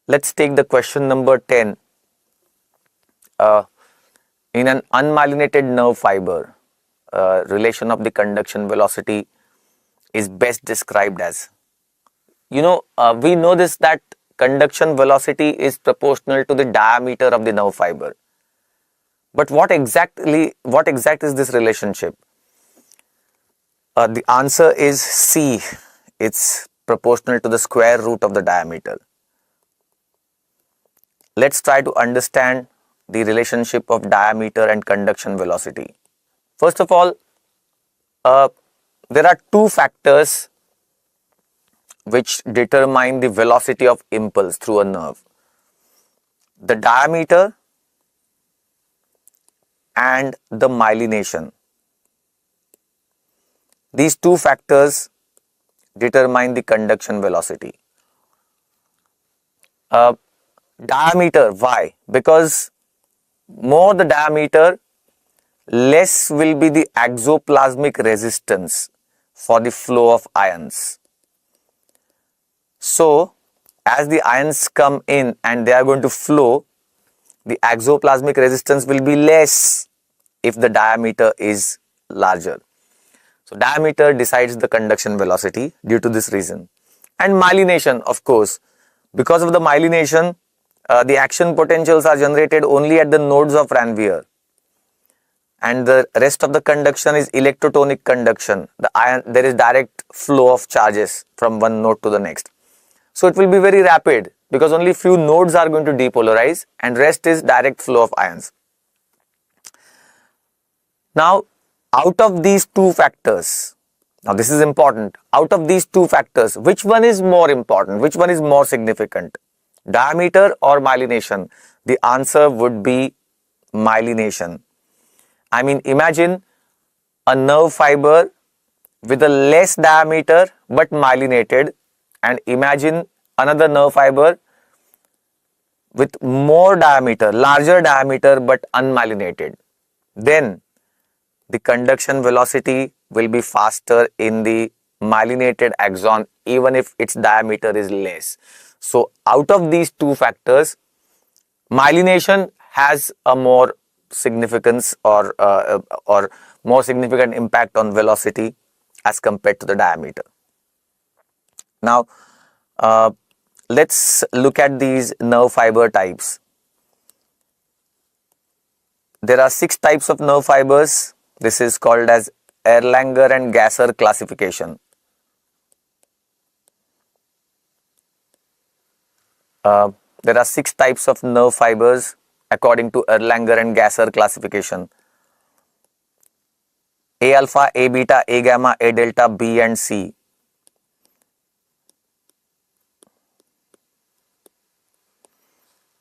Let's take the question number 10. In an unmyelinated nerve fiber, relation of the conduction velocity is best described as. We know this, that conduction velocity is proportional to the diameter of the nerve fiber. But what exact is this relationship? The answer is C. It's proportional to the square root of the diameter. Let's try to understand the relationship of diameter and conduction velocity. First of all, there are two factors which determine the velocity of impulse through a nerve: the diameter and the myelination. These two factors determine the conduction velocity. Diameter, why? Because more the diameter, less will be the exoplasmic resistance for the flow of ions. So, as the ions come in and they are going to flow, the exoplasmic resistance will be less if the diameter is larger. So, diameter decides the conduction velocity due to this reason. And myelination, of course. Because of the myelination, the action potentials are generated only at the nodes of Ranvier. And the rest of the conduction is electrotonic conduction. There is direct flow of charges from one node to the next. So it will be very rapid because only few nodes are going to depolarize and rest is direct flow of ions. Now, out of these two factors, now this is important, out of these two factors, which one is more important? Which one is more significant? Diameter or myelination? The answer would be myelination. I mean, imagine a nerve fiber with a less diameter but myelinated, and imagine another nerve fiber with more diameter, larger diameter but unmyelinated. Then the conduction velocity will be faster in the myelinated axon even if its diameter is less. So out of these two factors, myelination has a more significance or more significant impact on velocity as compared to the diameter. Now, let's look at these nerve fiber types. There are 6 types of nerve fibers. This is called as Erlanger and Gasser classification. There are 6 types of nerve fibers according to Erlanger and Gasser classification. A alpha, A beta, A gamma, A delta, B and C.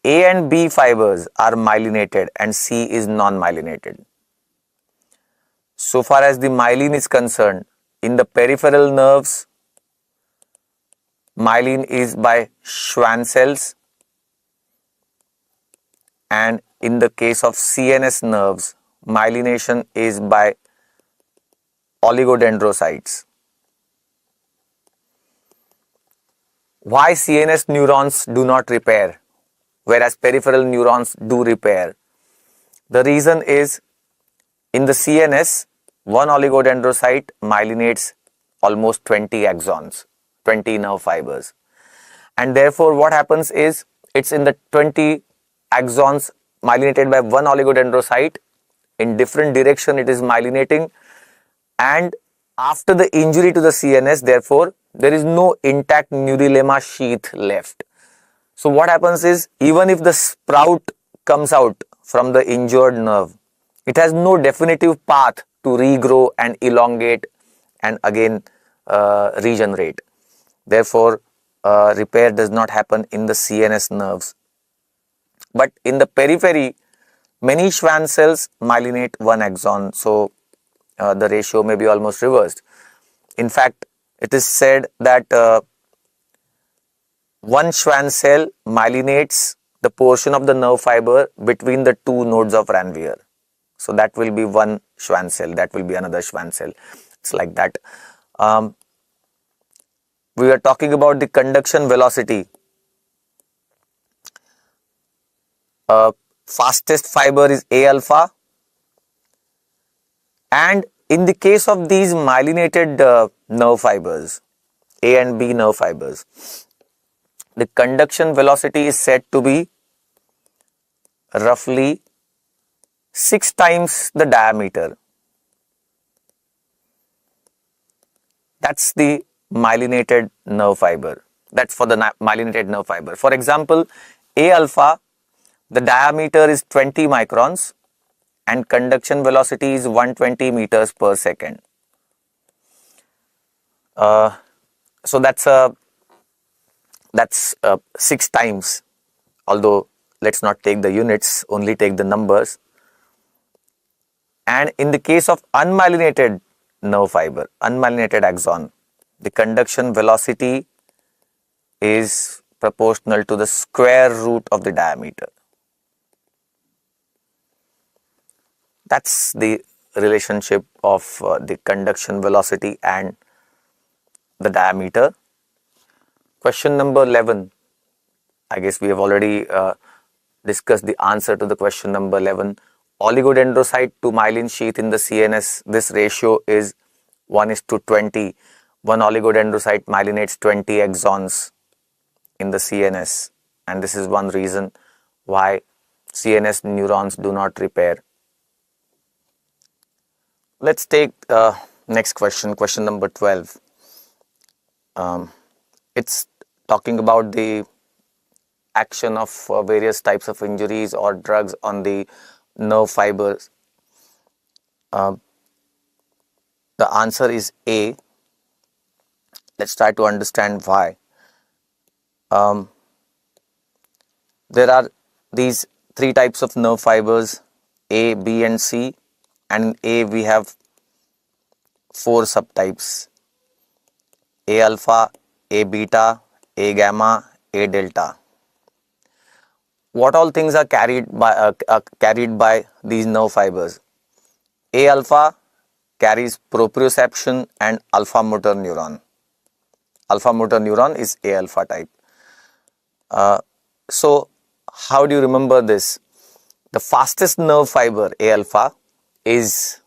A and B fibers are myelinated and C is non-myelinated. So far as the myelin is concerned, in the peripheral nerves, myelin is by Schwann cells, and in the case of CNS nerves, myelination is by oligodendrocytes. Why CNS neurons do not repair, whereas peripheral neurons do repair? The reason is, in the CNS, one oligodendrocyte myelinates almost 20 axons, 20 nerve fibers. And therefore, what happens is, it's in the 20 axons myelinated by one oligodendrocyte. In different direction, it is myelinating. And after the injury to the CNS, therefore, there is no intact neurolemma sheath left. So what happens is, even if the sprout comes out from the injured nerve, it has no definitive path to regrow and elongate and again regenerate. Therefore, repair does not happen in the CNS nerves. But in the periphery, many Schwann cells myelinate one axon. So the ratio may be almost reversed. In fact, it is said that one Schwann cell myelinates the portion of the nerve fiber between the two nodes of Ranvier. So that will be one Schwann cell, that will be another Schwann cell. It's like that. We are talking about the conduction velocity. Fastest fiber is A alpha, and in the case of these myelinated nerve fibers, A and B nerve fibers, the conduction velocity is said to be roughly 6 times the diameter. That's the myelinated nerve fiber. That's for the myelinated nerve fiber. For example, A alpha, the diameter is 20 microns and conduction velocity is 120 meters per second. So that's 6 times, although let's not take the units, only take the numbers. And in the case of unmyelinated nerve fiber, unmyelinated axon, the conduction velocity is proportional to the square root of the diameter. That's the relationship of the conduction velocity and the diameter. Question number 11. I guess we have already discussed the answer to the question number 11. Oligodendrocyte to myelin sheath in the CNS, this ratio is 1:20. one oligodendrocyte myelinates 20 exons in the CNS, and this is one reason why CNS neurons do not repair. Let's take next question, question number 12. It's talking about the action of various types of injuries or drugs on the nerve fibers. The answer is A. Let's try to understand why. There are these three types of nerve fibers, A, B and C, and in A we have four subtypes: A alpha, A beta, A gamma, A delta. What all things are carried by these nerve fibers? A alpha carries proprioception and alpha motor neuron. Alpha motor neuron is A alpha type. So how do you remember this? The fastest nerve fiber, A alpha, is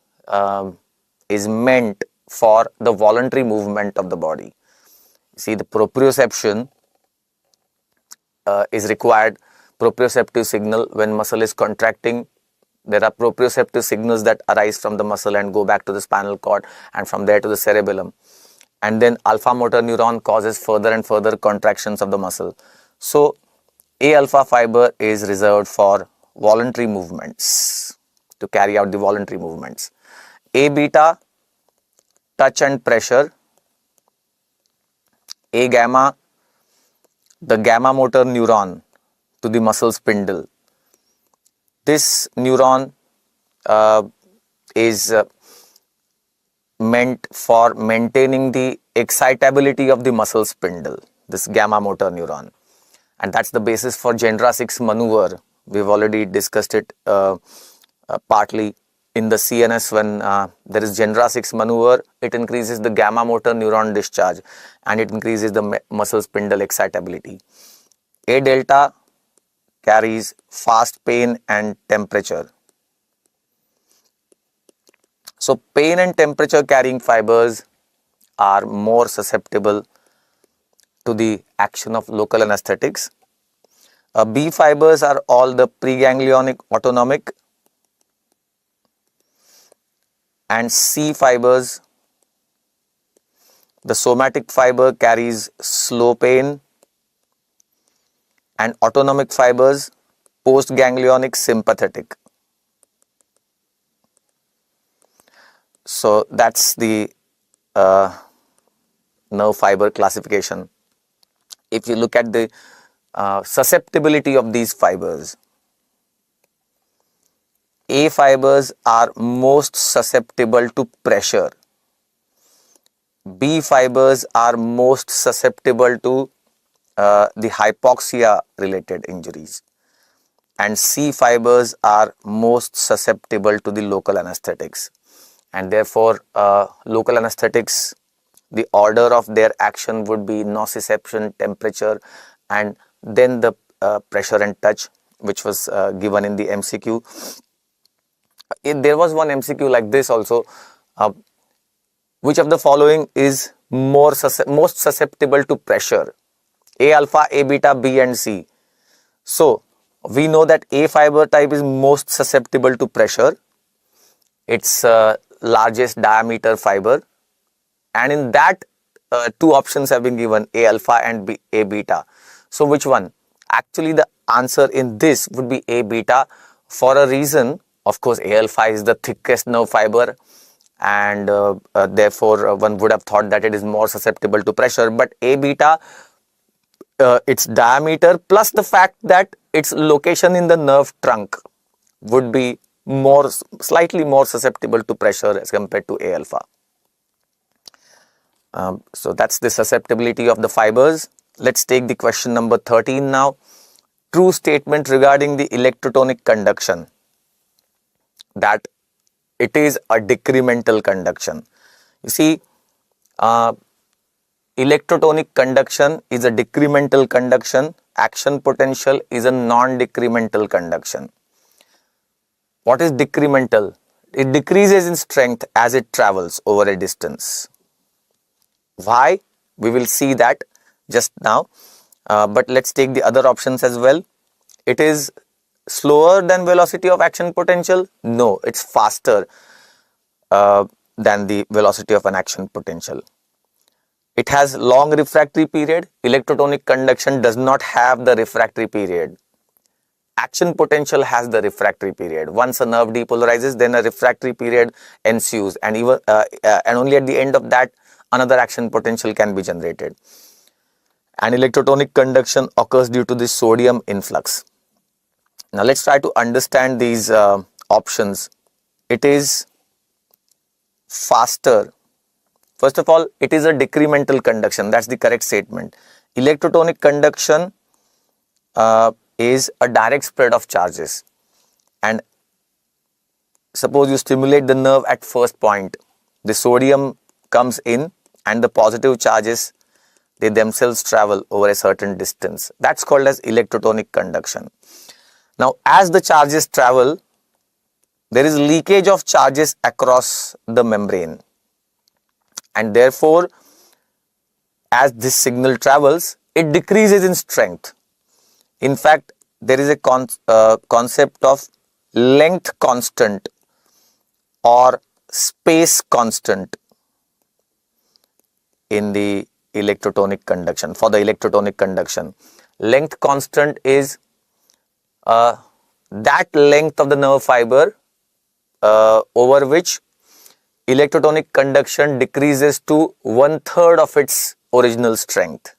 meant for the voluntary movement of the body. See, the proprioception is required, proprioceptive signal when muscle is contracting. There are proprioceptive signals that arise from the muscle and go back to the spinal cord, and from there to the cerebellum. And then alpha motor neuron causes further and further contractions of the muscle. So A alpha fiber is reserved for voluntary movements, to carry out the voluntary movements. A beta, touch and pressure. A gamma, the gamma motor neuron to the muscle spindle. This neuron is meant for maintaining the excitability of the muscle spindle, this gamma motor neuron. And that's the basis for Gendra 6 maneuver. We've already discussed it partly in the CNS. When there is Gendra 6 maneuver, it increases the gamma motor neuron discharge and it increases the muscle spindle excitability. A delta carries fast pain and temperature. So pain and temperature carrying fibers are more susceptible to the action of local anesthetics. B fibers are all the preganglionic autonomic, and C fibers, the somatic fiber carries slow pain, and autonomic fibers postganglionic sympathetic. So that's the nerve fiber classification. If you look at the susceptibility of these fibers, A fibers are most susceptible to pressure. B fibers are most susceptible to the hypoxia related injuries, and C fibers are most susceptible to the local anesthetics. And therefore local anesthetics, the order of their action would be nociception, temperature, and then the pressure and touch, which was given in the MCQ. There was one MCQ like this also. Which of the following is most susceptible to pressure? A alpha, A beta, B and C. So we know that A fiber type is most susceptible to pressure. It's largest diameter fiber, and in that two options have been given, A alpha and A beta. So which one? Actually the answer in this would be A beta, for a reason. Of course, A alpha is the thickest nerve fiber, and therefore one would have thought that it is more susceptible to pressure. But A beta, its diameter plus the fact that its location in the nerve trunk would be slightly more susceptible to pressure as compared to A alpha. So that's the susceptibility of the fibers. Let's take the question number 13 now. True statement regarding the electrotonic conduction, that it is a decremental conduction. You see, electrotonic conduction is a decremental conduction. Action potential is a non-decremental conduction. What is decremental? It decreases in strength as it travels over a distance. Why? We will see that just now. But let's take the other options as well. It is slower than velocity of action potential? No, it's faster than the velocity of an action potential. It has long refractory period. Electrotonic conduction does not have the refractory period. Action potential has the refractory period. Once a nerve depolarizes, then a refractory period ensues, and only at the end of that, another action potential can be generated. And electrotonic conduction occurs due to the sodium influx. Now let's try to understand these options. It is faster. First of all, it is a decremental conduction. That's the correct statement. Electrotonic conduction is a direct spread of charges. And suppose you stimulate the nerve at first point. The sodium comes in and the positive charges, they themselves travel over a certain distance. That's called as electrotonic conduction. Now, as the charges travel, there is leakage of charges across the membrane. And therefore, as this signal travels, it decreases in strength. In fact, there is a concept of length constant or space constant in the electrotonic conduction. For the electrotonic conduction, length constant is that length of the nerve fiber over which electrotonic conduction decreases to 1/3 of its original strength.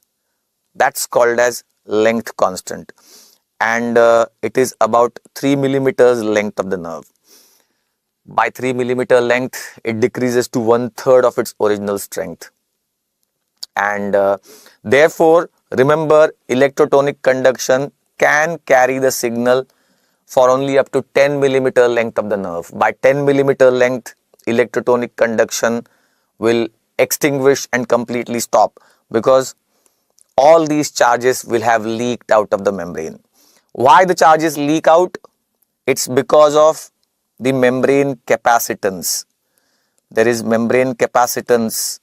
That's called as length constant, and it is about 3 millimeters length of the nerve. By 3 millimeter length, it decreases to 1/3 of its original strength. And therefore, remember, electrotonic conduction can carry the signal for only up to 10 millimeter length of the nerve. By 10 millimeter length, electrotonic conduction will extinguish and completely stop, because all these charges will have leaked out of the membrane. Why the charges leak out? It's because of the membrane capacitance. There is membrane capacitance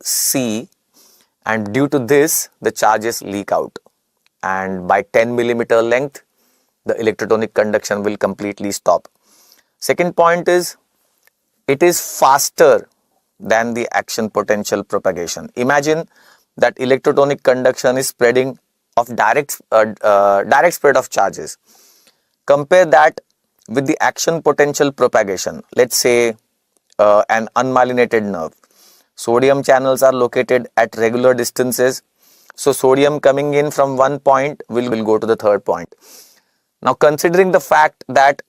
C, and due to this, the charges leak out. And by 10 millimeter length, the electrotonic conduction will completely stop. Second point is, it is faster than the action potential propagation. Imagine that electrotonic conduction is spreading of direct spread of charges. Compare that with the action potential propagation. Let's say an unmyelinated nerve. Sodium channels are located at regular distances. So sodium coming in from one point will go to the third point. Now, considering the fact that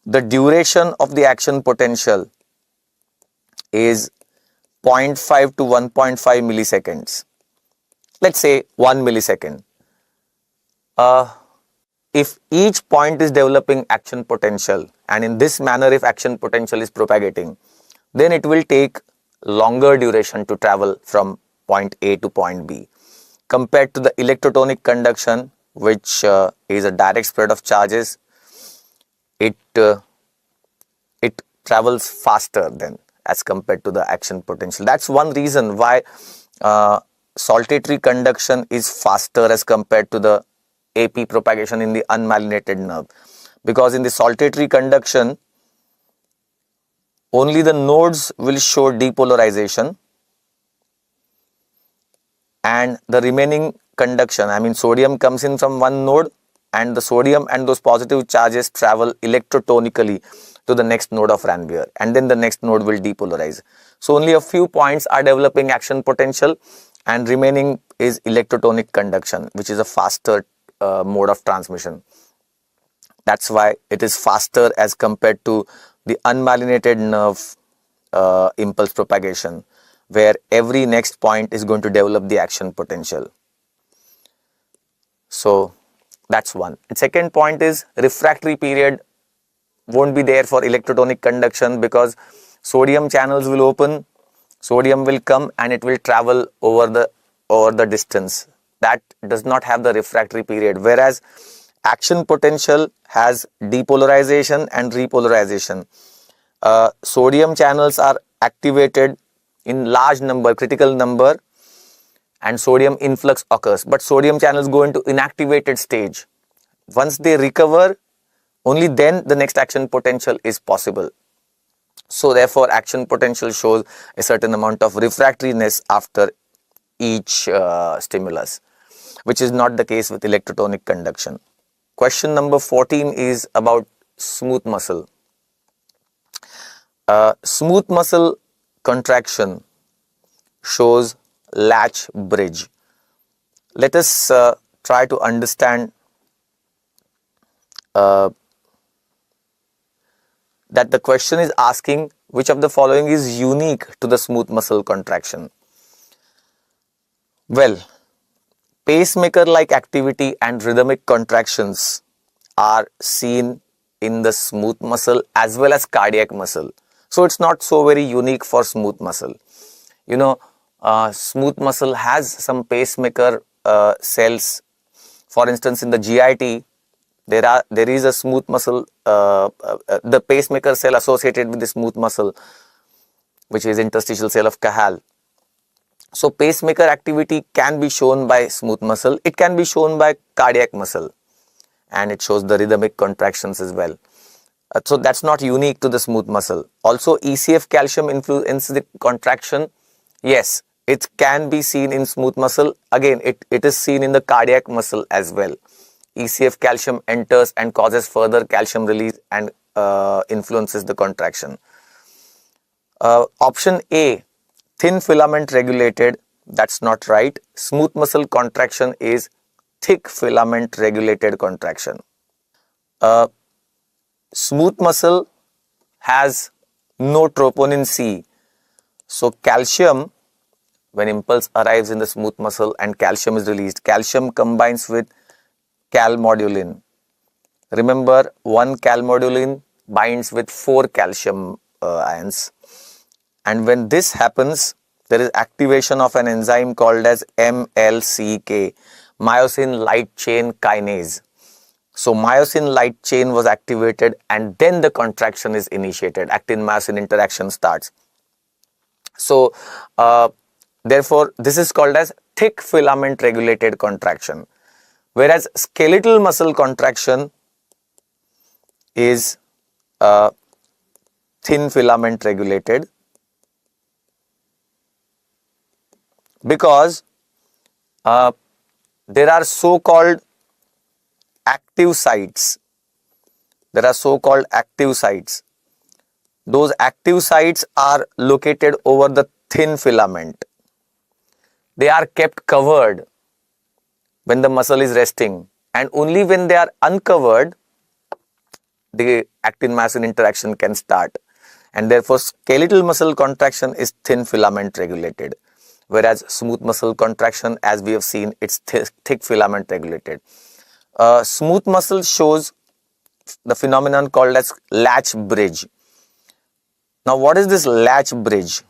the duration of the action potential is 0.5 to 1.5 milliseconds, let's say 1 millisecond. If each point is developing action potential, and in this manner if action potential is propagating, then it will take longer duration to travel from point A to point B, compared to the electrotonic conduction, which is a direct spread of charges. It travels faster than as compared to the action potential. That's one reason why saltatory conduction is faster as compared to the AP propagation in the unmyelinated nerve, because in the saltatory conduction, only the nodes will show depolarization, and the remaining conduction, I mean sodium comes in from one node, and the sodium and those positive charges travel electrotonically to the next node of Ranvier, and then the next node will depolarize. So only a few points are developing action potential, and remaining is electrotonic conduction, which is a faster mode of transmission. That's why it is faster as compared to the unmyelinated nerve impulse propagation, where every next point is going to develop the action potential. So that's one. And second point is, refractory period won't be there for electrotonic conduction, because sodium channels will open, sodium will come, and it will travel over the distance. That does not have the refractory period, whereas action potential has depolarization and repolarization. Sodium channels are activated in large number, critical number, and sodium influx occurs, but sodium channels go into inactivated stage. Once they recover, only then the next action potential is possible. So therefore, action potential shows a certain amount of refractoriness after each stimulus, which is not the case with electrotonic conduction. Question number 14 is about smooth muscle. Smooth muscle contraction shows latch bridge. Let us try to understand that the question is asking which of the following is unique to the smooth muscle contraction. Well, pacemaker-like activity and rhythmic contractions are seen in the smooth muscle as well as cardiac muscle. So it's not so very unique for smooth muscle. You know, smooth muscle has some pacemaker cells. For instance, in the GIT, there is a smooth muscle, the pacemaker cell associated with the smooth muscle, which is interstitial cell of Cajal. So pacemaker activity can be shown by smooth muscle. It can be shown by cardiac muscle, and it shows the rhythmic contractions as well. So that's not unique to the smooth muscle. Also, ECF calcium influences the contraction. Yes, it can be seen in smooth muscle. Again, it is seen in the cardiac muscle as well. ECF calcium enters and causes further calcium release and influences the contraction. Option A, thin filament regulated. That's not right. Smooth muscle contraction is thick filament regulated contraction. Smooth muscle has no troponin C. So calcium, when impulse arrives in the smooth muscle and calcium is released, calcium combines with calmodulin. Remember, one calmodulin binds with 4 calcium ions. And when this happens, there is activation of an enzyme called as MLCK, myosin light chain kinase. So myosin light chain was activated and then the contraction is initiated. Actin-myosin interaction starts. So therefore, this is called as thick filament regulated contraction. Whereas skeletal muscle contraction is thin filament regulated, because there are so-called active sites. There are so-called active sites. Those active sites are located over the thin filament. They are kept covered when the muscle is resting, and only when they are uncovered, the actin-myosin interaction can start. And therefore, skeletal muscle contraction is thin filament regulated, whereas smooth muscle contraction, as we have seen, it's thick filament regulated. Smooth muscle shows the phenomenon called as latch bridge. Now, what is this latch bridge?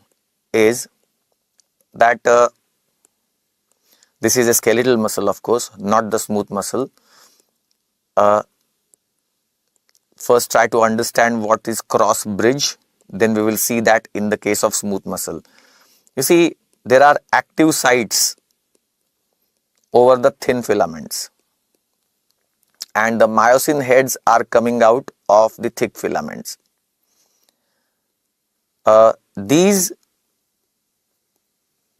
Is that this is a skeletal muscle, of course, not the smooth muscle. First, try to understand what is cross bridge. Then we will see that in the case of smooth muscle. You see, there are active sites over the thin filaments, and the myosin heads are coming out of the thick filaments. These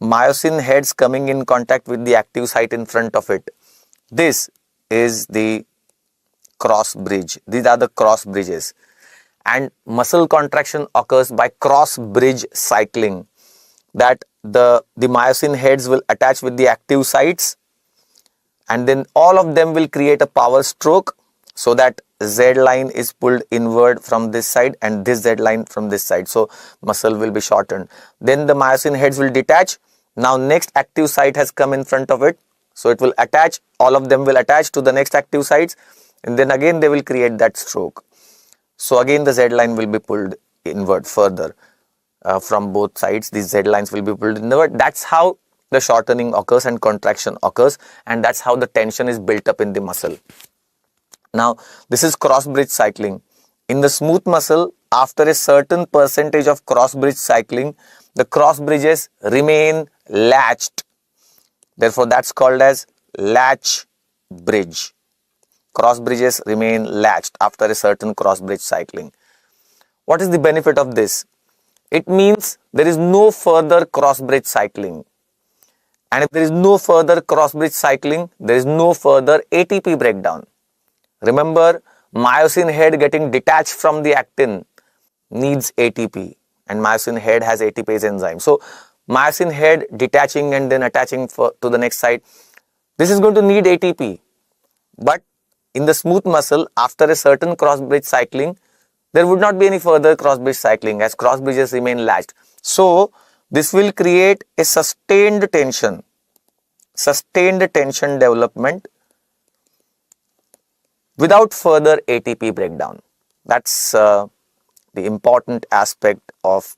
myosin heads coming in contact with the active site in front of it, this is the cross bridge. These are the cross bridges, and muscle contraction occurs by cross bridge cycling, that the myosin heads will attach with the active sites, and then all of them will create a power stroke, so that Z line is pulled inward from this side and this Z line from this side. So muscle will be shortened. Then the myosin heads will detach. Now next active site has come in front of it. So it will attach, all of them will attach to the next active sites, and then again they will create that stroke. So again the Z line will be pulled inward further from both sides. These Z lines will be pulled inward. That's how the shortening occurs and contraction occurs, and that's how the tension is built up in the muscle. Now, this is cross bridge cycling. In the smooth muscle, after a certain percentage of cross bridge cycling, the cross bridges remain latched. Therefore, that's called as latch bridge. Cross bridges remain latched after a certain cross bridge cycling. What is the benefit of this? It means there is no further cross bridge cycling. And if there is no further cross bridge cycling, there is no further ATP breakdown. Remember, myosin head getting detached from the actin needs ATP, and myosin head has ATPase enzyme. So, myosin head detaching and then attaching to the next site, this is going to need ATP. But in the smooth muscle, after a certain cross bridge cycling, there would not be any further cross bridge cycling as cross bridges remain latched. So, this will create a sustained tension development without further ATP breakdown. That's the important aspect of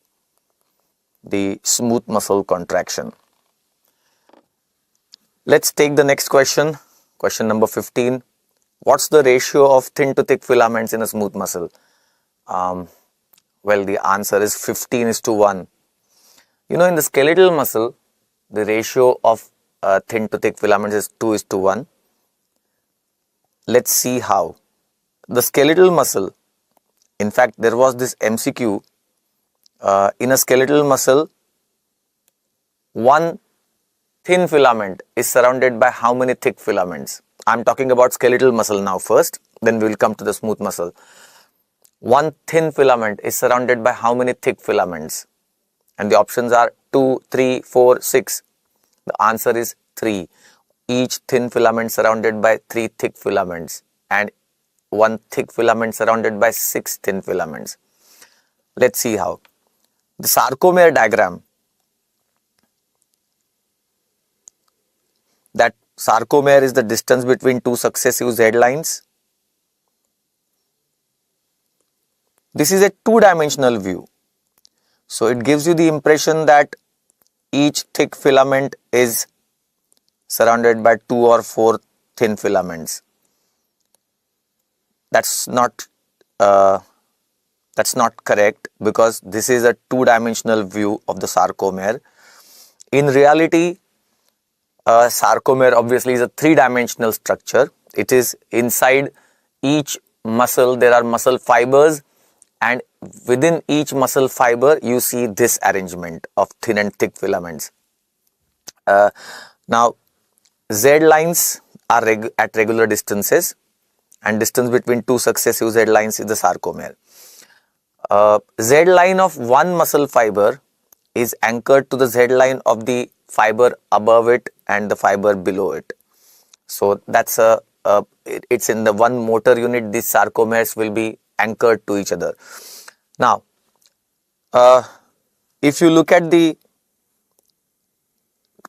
the smooth muscle contraction. Let's take the next question. Question number 15. What's the ratio of thin to thick filaments in a smooth muscle? Well, the answer is 15:1. You know, in the skeletal muscle, the ratio of thin to thick filaments is 2:1. Let's see how. The skeletal muscle, in fact, there was this MCQ. In a skeletal muscle, one thin filament is surrounded by how many thick filaments? I'm talking about skeletal muscle now first, then we will come to the smooth muscle. One thin filament is surrounded by how many thick filaments? And the options are 2, 3, 4, 6. The answer is 3. Each thin filament surrounded by 3 thick filaments and one thick filament surrounded by 6 thin filaments. Let's see how. The sarcomere diagram. That sarcomere is the distance between two successive Z lines. This is a two-dimensional view. So it gives you the impression that each thick filament is surrounded by 2 or 4 thin filaments. That's not correct, because this is a two-dimensional view of the sarcomere. In reality, sarcomere obviously is a three-dimensional structure. It is inside each muscle. There are muscle fibers, and within each muscle fiber you see this arrangement of thin and thick filaments. Now, Z lines are at regular distances, and distance between two successive Z lines is the sarcomere. Z line of one muscle fiber is anchored to the Z line of the fiber above it and the fiber below it. So that's it's in the one motor unit. These sarcomeres will be anchored to each other. Now, if you look at the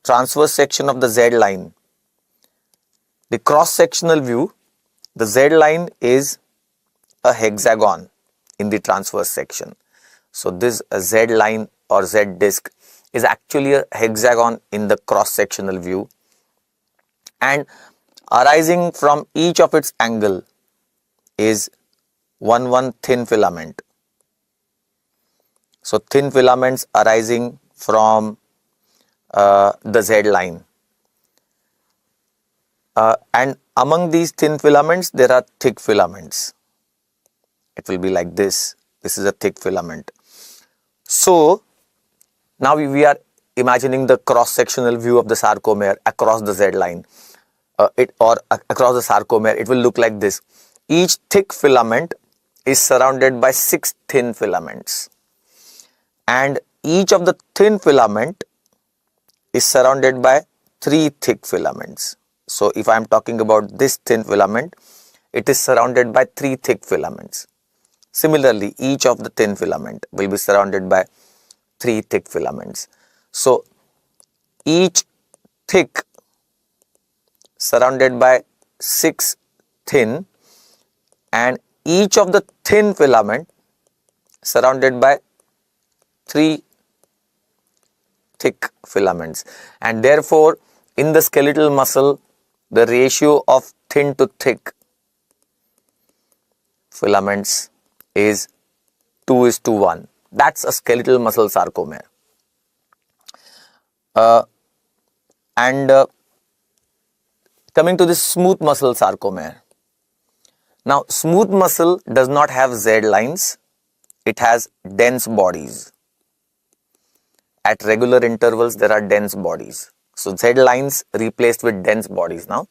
transverse section of the Z line, the cross-sectional view, the Z line is a hexagon in the transverse section. So this Z line or Z disc is actually a hexagon in the cross-sectional view, and arising from each of its angle is one thin filament. So thin filaments arising from the Z line. And among these thin filaments, there are thick filaments. It will be like this. This is a thick filament. So now we are imagining the cross-sectional view of the sarcomere across the Z line. Across the sarcomere, it will look like this. Each thick filament is surrounded by 6 thin filaments, and each of the thin filament is surrounded by 3 thick filaments. So if I am talking about this thin filament, it is surrounded by 3 thick filaments. Similarly, each of the thin filament will be surrounded by 3 thick filaments. So each thick surrounded by 6 thin, and each of the thin filament surrounded by 3 thick filaments. And therefore, in the skeletal muscle, the ratio of thin to thick filaments is 2:1. That's a skeletal muscle sarcomere. Coming to the smooth muscle sarcomere. Now, smooth muscle does not have Z lines. It has dense bodies. At regular intervals, there are dense bodies. So, Z lines replaced with dense bodies now.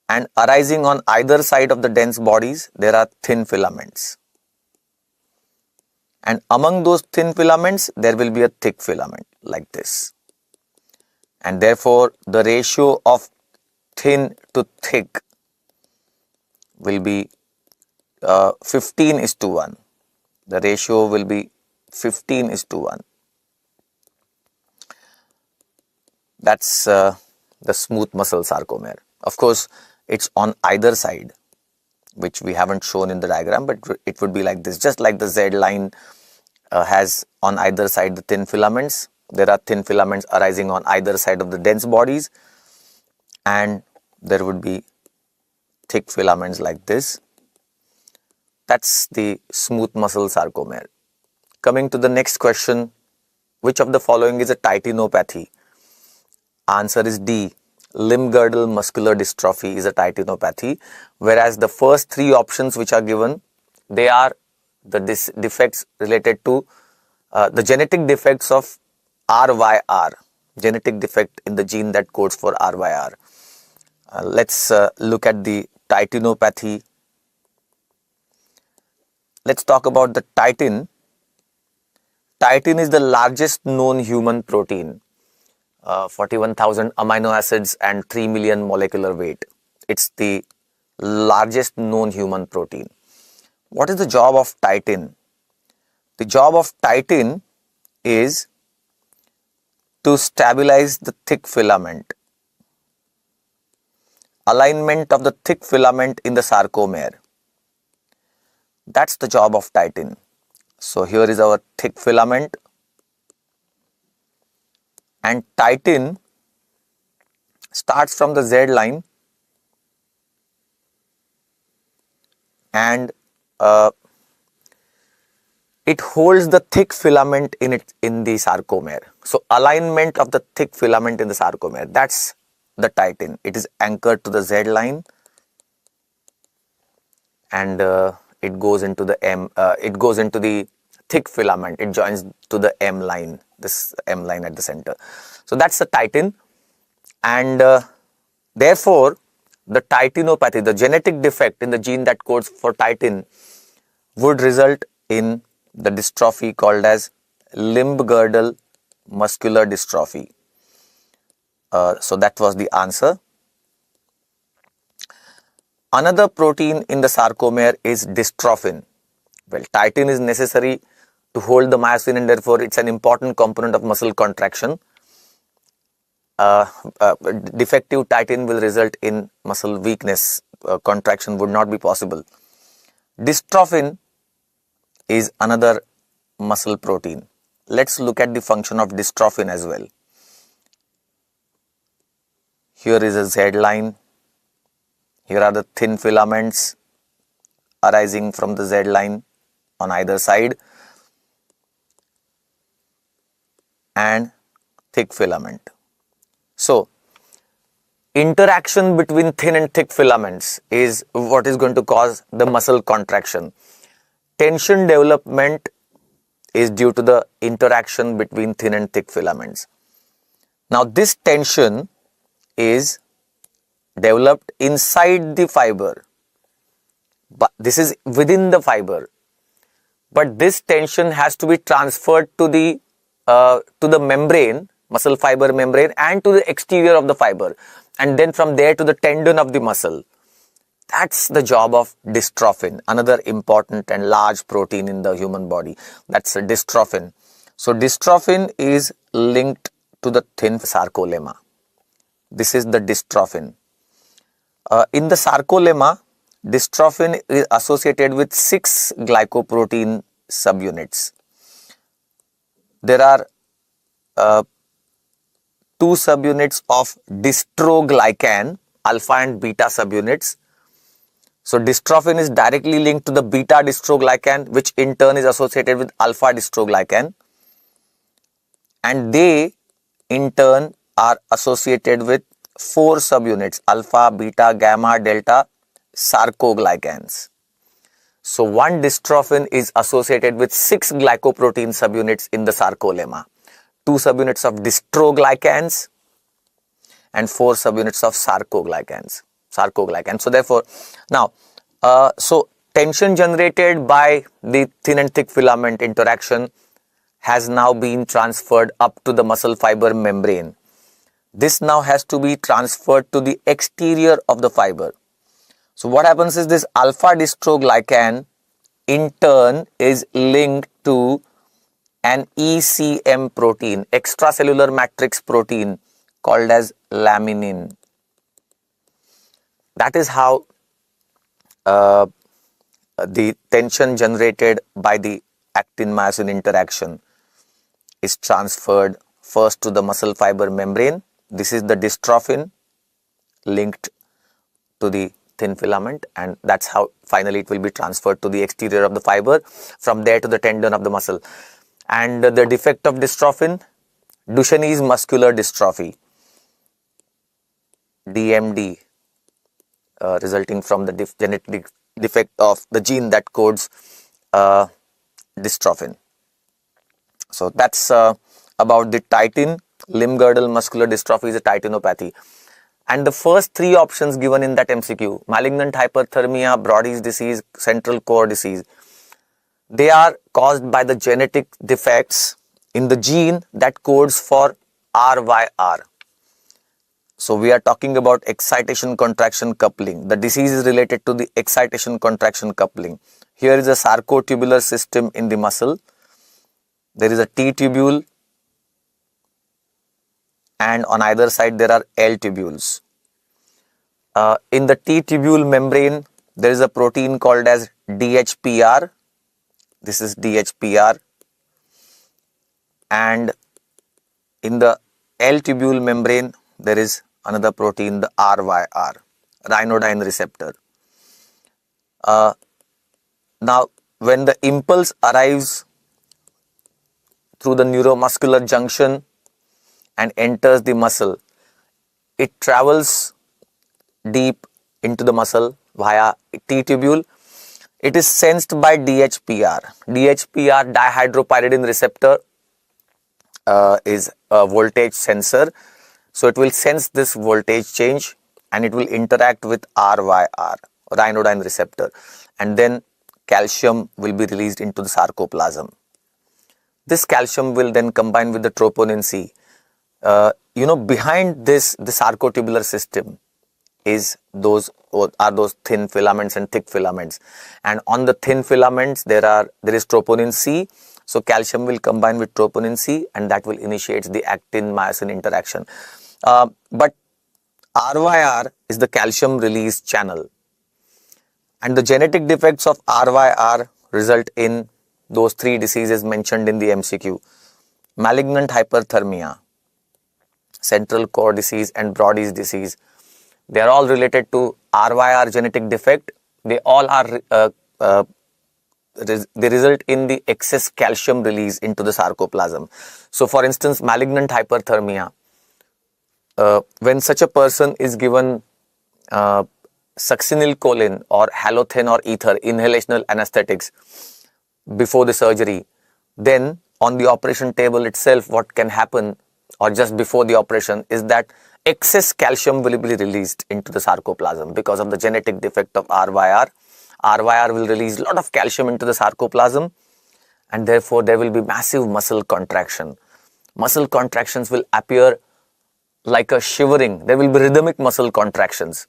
And arising on either side of the dense bodies, there are thin filaments. And among those thin filaments, there will be a thick filament like this. And therefore, the ratio of thin to thick will be 15:1. The ratio will be 15:1. That's the smooth muscle sarcomere. Of course, it's on either side, which we haven't shown in the diagram, but it would be like this. Just like the Z line has on either side the thin filaments, there are thin filaments arising on either side of the dense bodies, and there would be thick filaments like this. That's the smooth muscle sarcomere. Coming to the next question, which of the following is a titinopathy? Answer is D. Limb girdle muscular dystrophy is a titinopathy, whereas the first three options which are given, they are the defects related to the genetic defects of RYR, genetic defect in the gene that codes for RYR. Let's look at the titinopathy. Let's talk about the titin. Titin is the largest known human protein, 41,000 amino acids and 3 million molecular weight. It's the largest known human protein. What is the job of titin? The job of titin is to stabilize the thick filament. Alignment of the thick filament in the sarcomere. That's the job of titin. So here is our thick filament, and titin starts from the Z line and it holds the thick filament in the sarcomere. So alignment of the thick filament in the sarcomere, that's the titin. It is anchored to the Z line and it goes into the thick filament. It joins to the M line, this M line at the center. So that's the titin, and therefore the titinopathy, the genetic defect in the gene that codes for titin, would result in the dystrophy called as limb girdle muscular dystrophy. So that was the answer. Another protein in the sarcomere is dystrophin. Well, titin is necessary to hold the myosin, and therefore it's an important component of muscle contraction. Defective titin will result in muscle weakness. Contraction would not be possible. Dystrophin is another muscle protein. Let's look at the function of dystrophin as well. Here is a Z line. Here are the thin filaments arising from the Z line on either side, and thick filament. So, interaction between thin and thick filaments is what is going to cause the muscle contraction. Tension development is due to the interaction between thin and thick filaments. Now, this tension is developed inside the fiber, but this is within the fiber. But this tension has to be transferred to the membrane, muscle fiber membrane, and to the exterior of the fiber, and then from there to the tendon of the muscle. That's the job of dystrophin, another important and large protein in the human body. That's a dystrophin. So dystrophin is linked to the thin sarcolemma. This is the dystrophin. In the sarcolemma, dystrophin is associated with 6 glycoprotein subunits. There are 2 subunits of dystroglycan, alpha and beta subunits. So dystrophin is directly linked to the beta dystroglycan, which in turn is associated with alpha dystroglycan, and they in turn are associated with 4 subunits: alpha, beta, gamma, delta sarcoglycans. So one dystrophin is associated with 6 glycoprotein subunits in the sarcolemma, 2 subunits of dystroglycans and 4 subunits of sarcoglycans. So therefore, now, so tension generated by the thin and thick filament interaction has now been transferred up to the muscle fiber membrane. This now has to be transferred to the exterior of the fiber. So what happens is this alpha dystroglycan in turn is linked to an ECM protein, extracellular matrix protein called as laminin. That is how the tension generated by the actin-myosin interaction is transferred first to the muscle fiber membrane. This is the dystrophin linked to the thin filament, and that's how finally it will be transferred to the exterior of the fiber, from there to the tendon of the muscle. And the defect of dystrophin, Duchenne's muscular dystrophy, DMD, resulting from the genetic defect of the gene that codes dystrophin. So that's about the titin. Limb girdle muscular dystrophy is a titinopathy. And the first 3 options given in that MCQ, malignant hyperthermia, Brody's disease, central core disease, they are caused by the genetic defects in the gene that codes for RYR. So we are talking about excitation contraction coupling. The disease is related to the excitation contraction coupling. Here is a sarcotubular system in the muscle. There is a T tubule, and on either side there are L tubules. In the T tubule membrane, there is a protein called as DHPR. This is DHPR. And in the L tubule membrane, there is another protein, the RYR, ryanodine receptor. Now, when the impulse arrives through the neuromuscular junction and enters the muscle, it travels deep into the muscle via T tubule. It is sensed by DHPR. DHPR, dihydropyridine receptor, is a voltage sensor. So it will sense this voltage change and it will interact with RYR, ryanodine receptor, and then calcium will be released into the sarcoplasm. This calcium will then combine with the troponin C. Behind this, the sarcotubular system are those thin filaments and thick filaments. And on the thin filaments, there is troponin C. So calcium will combine with troponin C, and that will initiate the actin-myosin interaction. But RYR is the calcium release channel. And the genetic defects of RYR result in those 3 diseases mentioned in the MCQ: malignant hyperthermia, central core disease, and Brody's disease. They are all related to RYR genetic defect. They all are they result in the excess calcium release into the sarcoplasm. So for instance, malignant hyperthermia, when such a person is given succinylcholine or halothane or ether, inhalational anesthetics, before the surgery, then on the operation table itself, what can happen, or just before the operation, is that excess calcium will be released into the sarcoplasm because of the genetic defect of RYR. RYR will release a lot of calcium into the sarcoplasm, and therefore there will be massive muscle contraction. Muscle contractions will appear like a shivering. There will be rhythmic muscle contractions,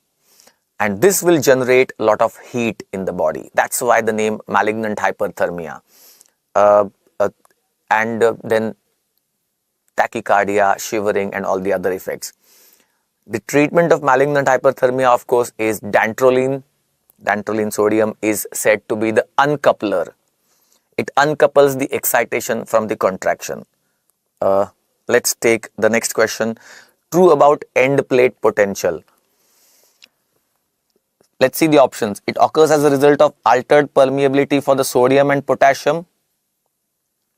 and this will generate a lot of heat in the body. That's why the name malignant hyperthermia. And then tachycardia, shivering, and all the other effects. The treatment of malignant hyperthermia, of course, is dantrolene. Dantrolene sodium is said to be the uncoupler. It uncouples the excitation from the contraction. Let's take the next question. True about end plate potential. Let's see the options. It occurs as a result of altered permeability for the sodium and potassium.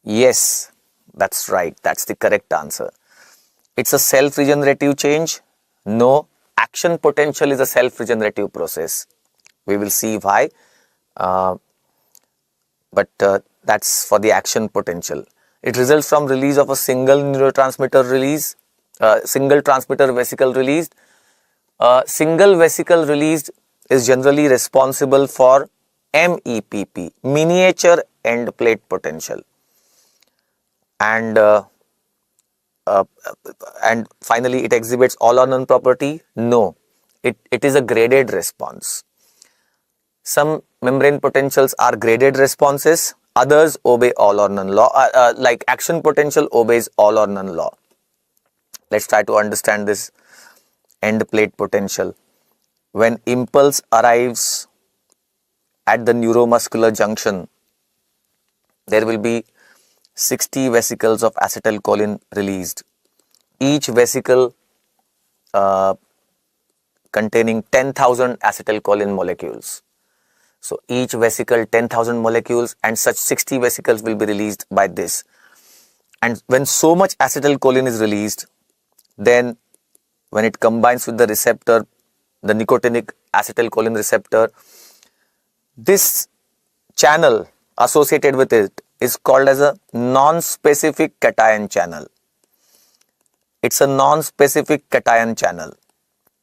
Yes, that's right. That's the correct answer. It's a self-regenerative change. No, action potential is a self-regenerative process. We will see why, but that's for the action potential. It results from release of a single neurotransmitter release, single transmitter vesicle released. Single vesicle released is generally responsible for MEPP, miniature end plate potential. And finally, it exhibits all or none property. No, it is a graded response. Some membrane potentials are graded responses, others obey all or none law, like action potential obeys all or none law. Let's try to understand this end plate potential. When impulse arrives at the neuromuscular junction, there will be 60 vesicles of acetylcholine released. Each vesicle containing 10,000 acetylcholine molecules. So each vesicle 10,000 molecules, and such 60 vesicles will be released by this. And when so much acetylcholine is released, then when it combines with the receptor, the nicotinic acetylcholine receptor, this channel associated with it is called as a non-specific cation channel. It's a non-specific cation channel,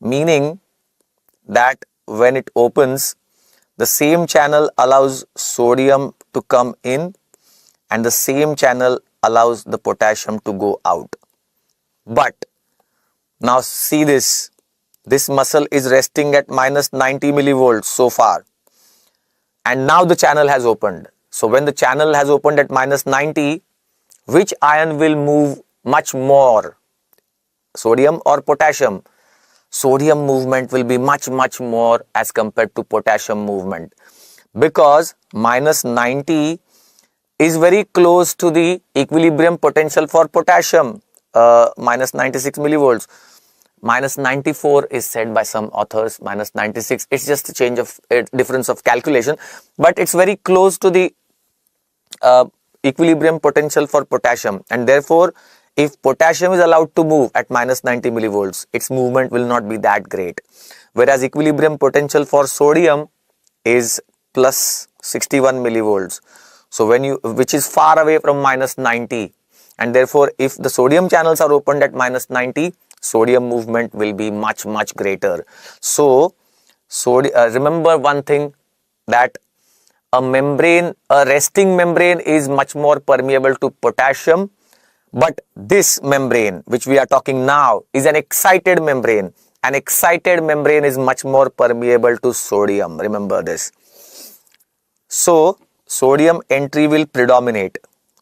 meaning that when it opens, the same channel allows sodium to come in and the same channel allows the potassium to go out. But now see this muscle is resting at minus 90 millivolts so far, and now the channel has opened. So when the channel has opened at minus 90, which ion will move much more, sodium or potassium? Sodium movement will be much more as compared to potassium movement, because minus 90 is very close to the equilibrium potential for potassium, minus 96 millivolts. Minus 94 is said by some authors, minus 96. It's just a change of difference of calculation, but it's very close to the equilibrium potential for potassium, and therefore if potassium is allowed to move at minus 90 millivolts, its movement will not be that great. Whereas equilibrium potential for sodium is plus 61 millivolts. So which is far away from minus 90, and therefore if the sodium channels are opened at minus 90, sodium movement will be much greater. So remember one thing, that a resting membrane is much more permeable to potassium, but this membrane which we are talking now is an excited membrane. An excited membrane is much more permeable to sodium. Remember this. So sodium entry will predominate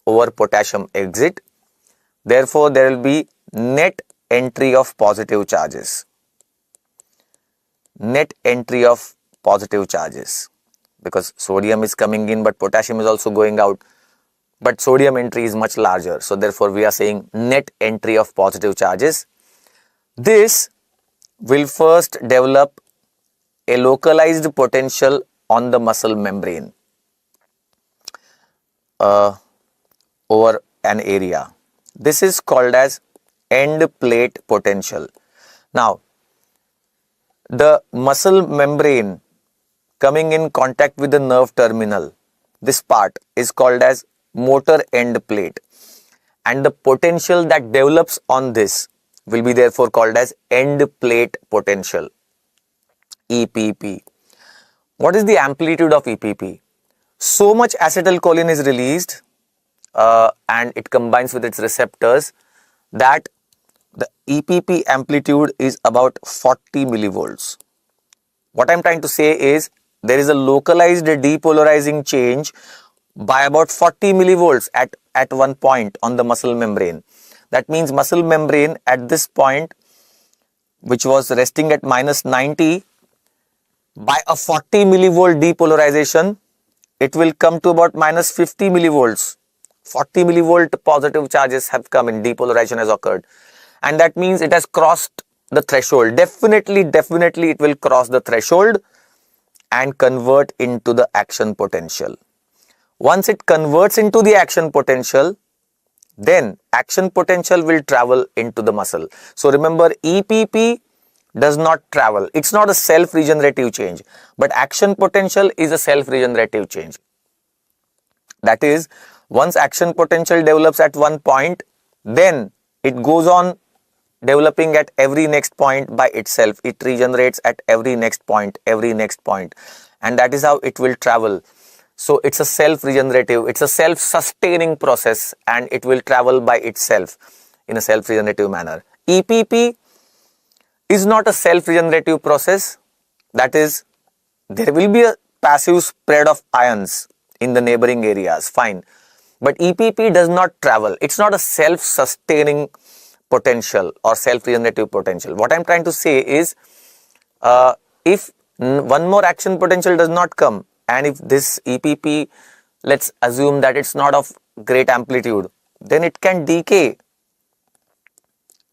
over potassium exit. Therefore, there will be net entry of positive charges. Net entry of positive charges, because sodium is coming in but potassium is also going out, but sodium entry is much larger. So therefore we are saying net entry of positive charges. This will first develop a localized potential on the muscle membrane over an area. This is called as end plate potential. Now, the muscle membrane coming in contact with the nerve terminal, this part is called as motor end plate, and the potential that develops on this will be therefore called as end plate potential, EPP. What is the amplitude of EPP? So much acetylcholine is released and it combines with its receptors that the EPP amplitude is about 40 millivolts. What I'm trying to say is there is a localized depolarizing change by about 40 millivolts at one point on the muscle membrane. That means muscle membrane at this point, which was resting at minus 90, by a 40 millivolt depolarization, it will come to about minus 50 millivolts. 40 millivolt positive charges have come in, depolarization has occurred. And that means it has crossed the threshold. Definitely it will cross the threshold and convert into the action potential. Once it converts into the action potential, then action potential will travel into the muscle. So remember, EPP does not travel. It's not a self-regenerative change, but action potential is a self-regenerative change. That is, once action potential develops at one point, then it goes on developing at every next point by itself. It regenerates at every next point, and that is how it will travel. So it's a self-regenerative, it's a self-sustaining process, and it will travel by itself in a self-regenerative manner. EPP is not a self-regenerative process. That is, there will be a passive spread of ions in the neighboring areas, fine. But EPP does not travel. It's not a self-sustaining potential or self-regenerative potential. What I'm trying to say is, if one more action potential does not come, and if this EPP, let's assume that it's not of great amplitude, then it can decay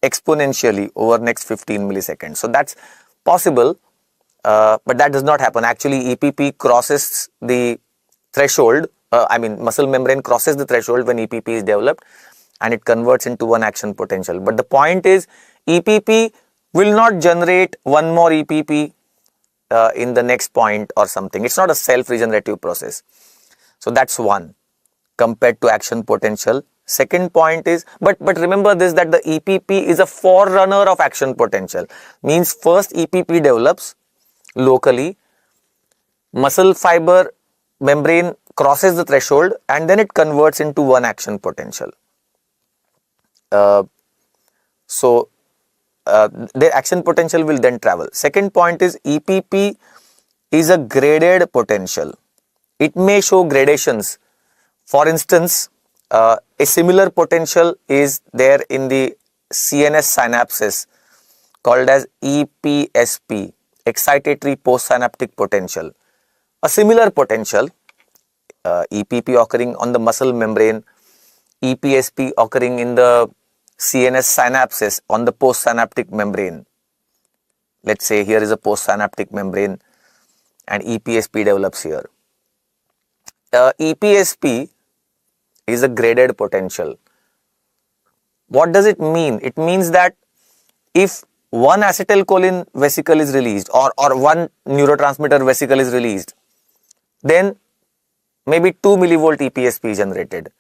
exponentially over next 15 milliseconds. So that's possible, but that does not happen. Actually, EPP crosses the threshold. Muscle membrane crosses the threshold when EPP is developed, and it converts into one action potential. But the point is, EPP will not generate one more EPP in the next point or something. It's not a self-regenerative process. So that's one compared to action potential. Second point is, but remember this, that the EPP is a forerunner of action potential. Means first EPP develops locally, muscle fiber membrane crosses the threshold, and then it converts into one action potential. The action potential will then travel. Second point is, EPP is a graded potential. It may show gradations. For instance, a similar potential is there in the CNS synapses called as EPSP, excitatory postsynaptic potential. A similar potential, EPP occurring on the muscle membrane, EPSP occurring in the CNS synapses on the postsynaptic membrane. Let's say here is a postsynaptic membrane and EPSP develops here. EPSP is a graded potential. What does it mean? It means that if one acetylcholine vesicle is released, or one neurotransmitter vesicle is released, then maybe 2 millivolt EPSP is generated.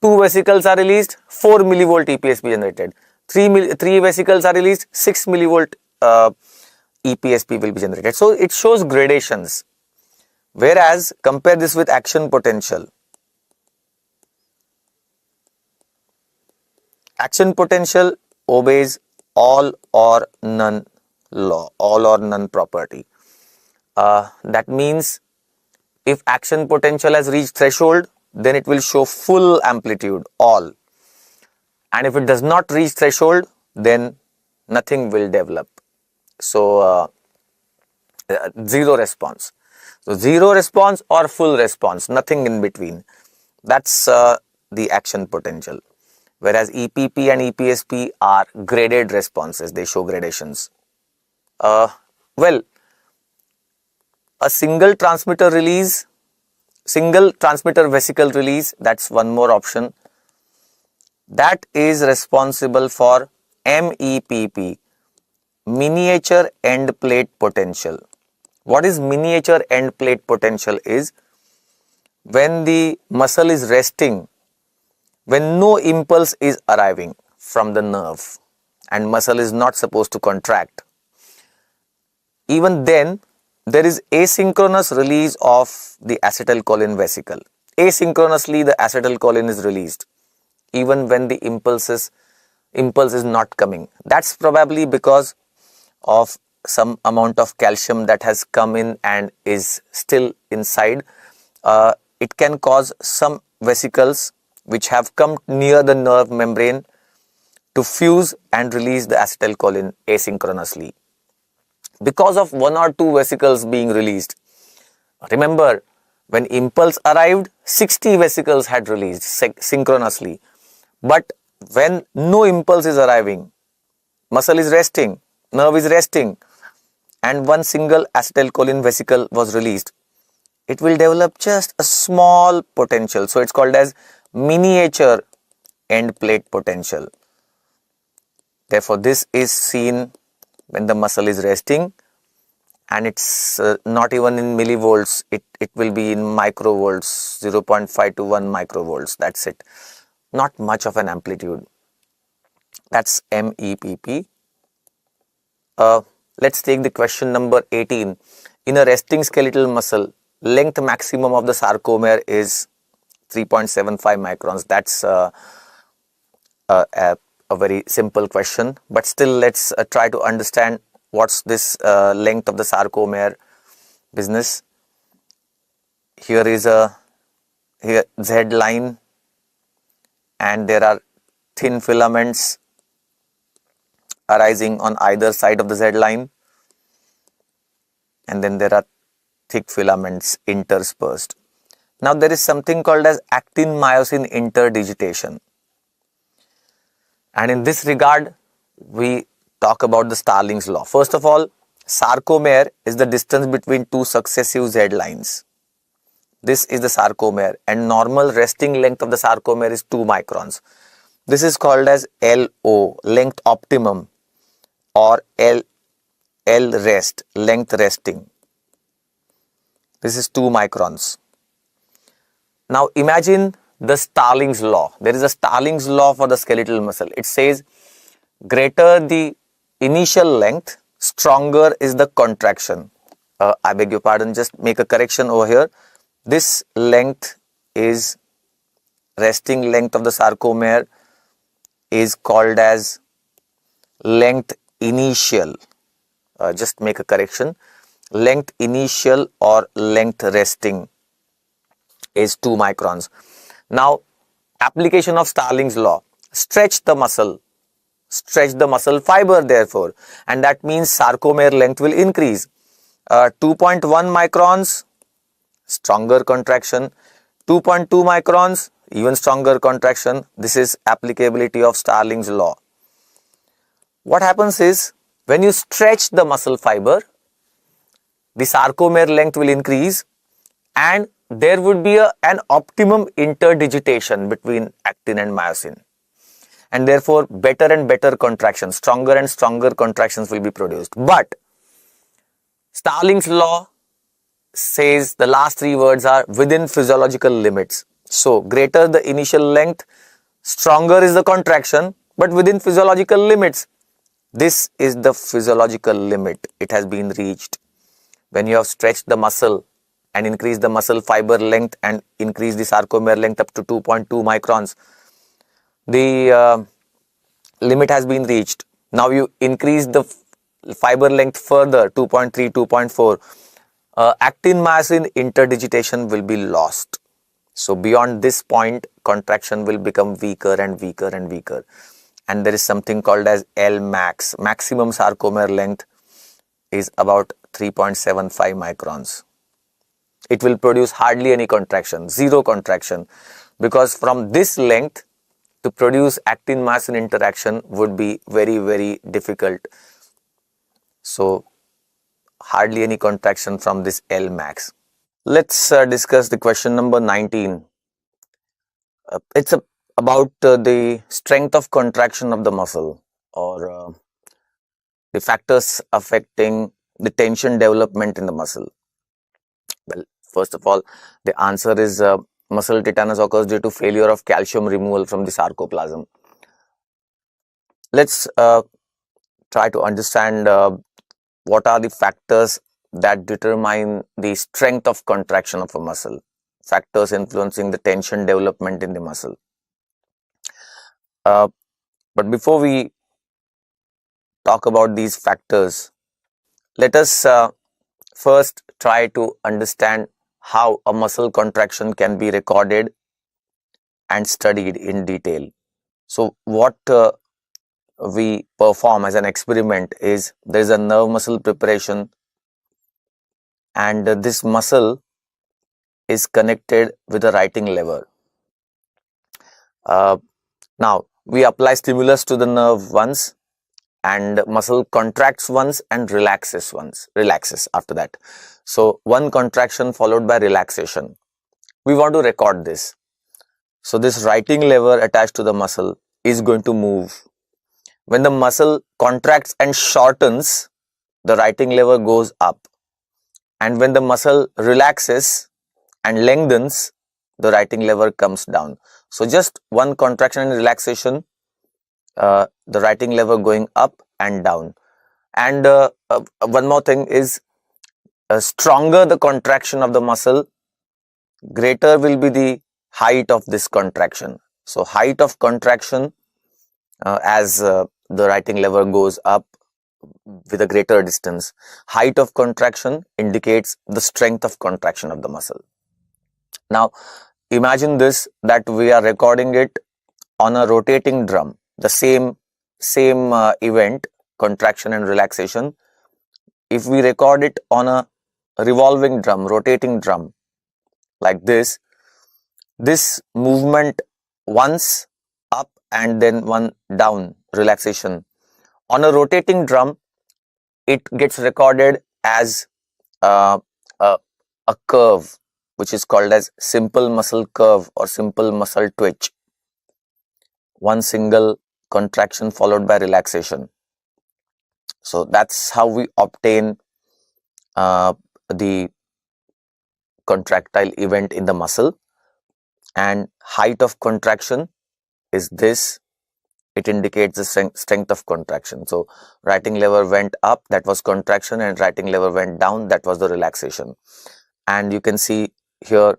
2 vesicles are released, 4 millivolt EPSP generated. 3 vesicles are released, 6 millivolt EPSP will be generated. So it shows gradations. Whereas compare this with action potential. Action potential obeys all or none law, all or none property. That means if action potential has reached threshold, then it will show full amplitude, all. And if it does not reach threshold, then nothing will develop. So zero response. So zero response or full response, nothing in between. That's the action potential. Whereas EPP and EPSP are graded responses. They show gradations. Well, a single transmitter vesicle release, that's one more option. That is responsible for MEPP, miniature end plate potential. What is miniature end plate potential is when the muscle is resting, when no impulse is arriving from the nerve and muscle is not supposed to contract. Even then, there is asynchronous release of the acetylcholine vesicle. Asynchronously, the acetylcholine is released even when the impulse is not coming. That's probably because of some amount of calcium that has come in and is still inside. It can cause some vesicles which have come near the nerve membrane to fuse and release the acetylcholine asynchronously. Because of 1 or 2 vesicles being released. Remember, when impulse arrived, 60 vesicles had released synchronously. But when no impulse is arriving, muscle is resting, nerve is resting, and one single acetylcholine vesicle was released, it will develop just a small potential. So it's called as miniature end plate potential. Therefore, this is seen when the muscle is resting, and it's not even in millivolts, it will be in microvolts, 0.5 to 1 microvolts. That's it. Not much of an amplitude. That's MEPP. Let's take the question number 18. In a resting skeletal muscle, length maximum of the sarcomere is 3.75 microns. That's a very simple question, but still let's try to understand what's this length of the sarcomere business. Here is a Z line, and there are thin filaments arising on either side of the Z line, and then there are thick filaments interspersed. Now there is something called as actin-myosin interdigitation, and in this regard we talk about the Starling's law. First of all, sarcomere is the distance between two successive Z lines. This is the sarcomere, and normal resting length of the sarcomere is 2 microns. This is called as LO, length optimum, or L rest, length resting. This is 2 microns. Now imagine the Starling's law. There is a Starling's law for the skeletal muscle. It says greater the initial length, stronger is the contraction. I beg your pardon, just make a correction over here. This length is resting length of the sarcomere is called as length initial. Just make a correction. Length initial or length resting is 2 microns. Now, application of Starling's law. Stretch the muscle fiber therefore, and that means sarcomere length will increase. 2.1 microns, stronger contraction. 2.2 microns, even stronger contraction. This is applicability of Starling's law. What happens is, when you stretch the muscle fiber, the sarcomere length will increase, and there would be an optimum interdigitation between actin and myosin, and therefore better and better contractions, stronger and stronger contractions will be produced. But Starling's law says the last 3 words are within physiological limits. So greater the initial length, stronger is the contraction, but within physiological limits. This is the physiological limit. It has been reached. When you have stretched the muscle and increased the muscle fiber length and increased the sarcomere length up to 2.2 microns, the limit has been reached. Now you increase the fiber length further, 2.3, 2.4. Actin-myosin interdigitation will be lost. So beyond this point, contraction will become weaker and weaker and weaker. And there is something called as L max. Maximum sarcomere length is about 3.75 microns. It will produce hardly any contraction, zero contraction, because from this length to produce actin-myosin interaction would be very, very difficult. So hardly any contraction from this L max. Let's discuss the question number 19. It's about the strength of contraction of the muscle, or the factors affecting the tension development in the muscle. Well, first of all, the answer is muscle tetanus occurs due to failure of calcium removal from the sarcoplasm. Let's try to understand what are the factors that determine the strength of contraction of a muscle, factors influencing the tension development in the muscle. But before we talk about these factors, let us first try to understand how a muscle contraction can be recorded and studied in detail. So what we perform as an experiment is, there is a nerve muscle preparation, and this muscle is connected with a writing lever. Now we apply stimulus to the nerve once, and muscle contracts once and relaxes after that. So one contraction followed by relaxation. We want to record this. So this writing lever attached to the muscle is going to move. when the muscle contracts and shortens, the writing lever goes up. And when the muscle relaxes and lengthens, the writing lever comes down. So just one contraction and relaxation, the writing lever going up and down. And one more thing is, stronger the contraction of the muscle, greater will be the height of this contraction. So height of contraction, as the writing lever goes up with a greater distance, height of contraction indicates the strength of contraction of the muscle. Now imagine this, that we are recording it on a rotating drum, the same event, contraction and relaxation. If we record it on a revolving drum, rotating drum, like this movement, once up and then one down, relaxation, on a rotating drum, it gets recorded as uh, a, a curve, which is called as simple muscle curve or simple muscle twitch. One single contraction followed by relaxation. So that's how we obtain the contractile event in the muscle. And height of contraction is this. It indicates the strength of contraction. So writing lever went up, that was contraction, and writing lever went down, that was the relaxation. And you can see here,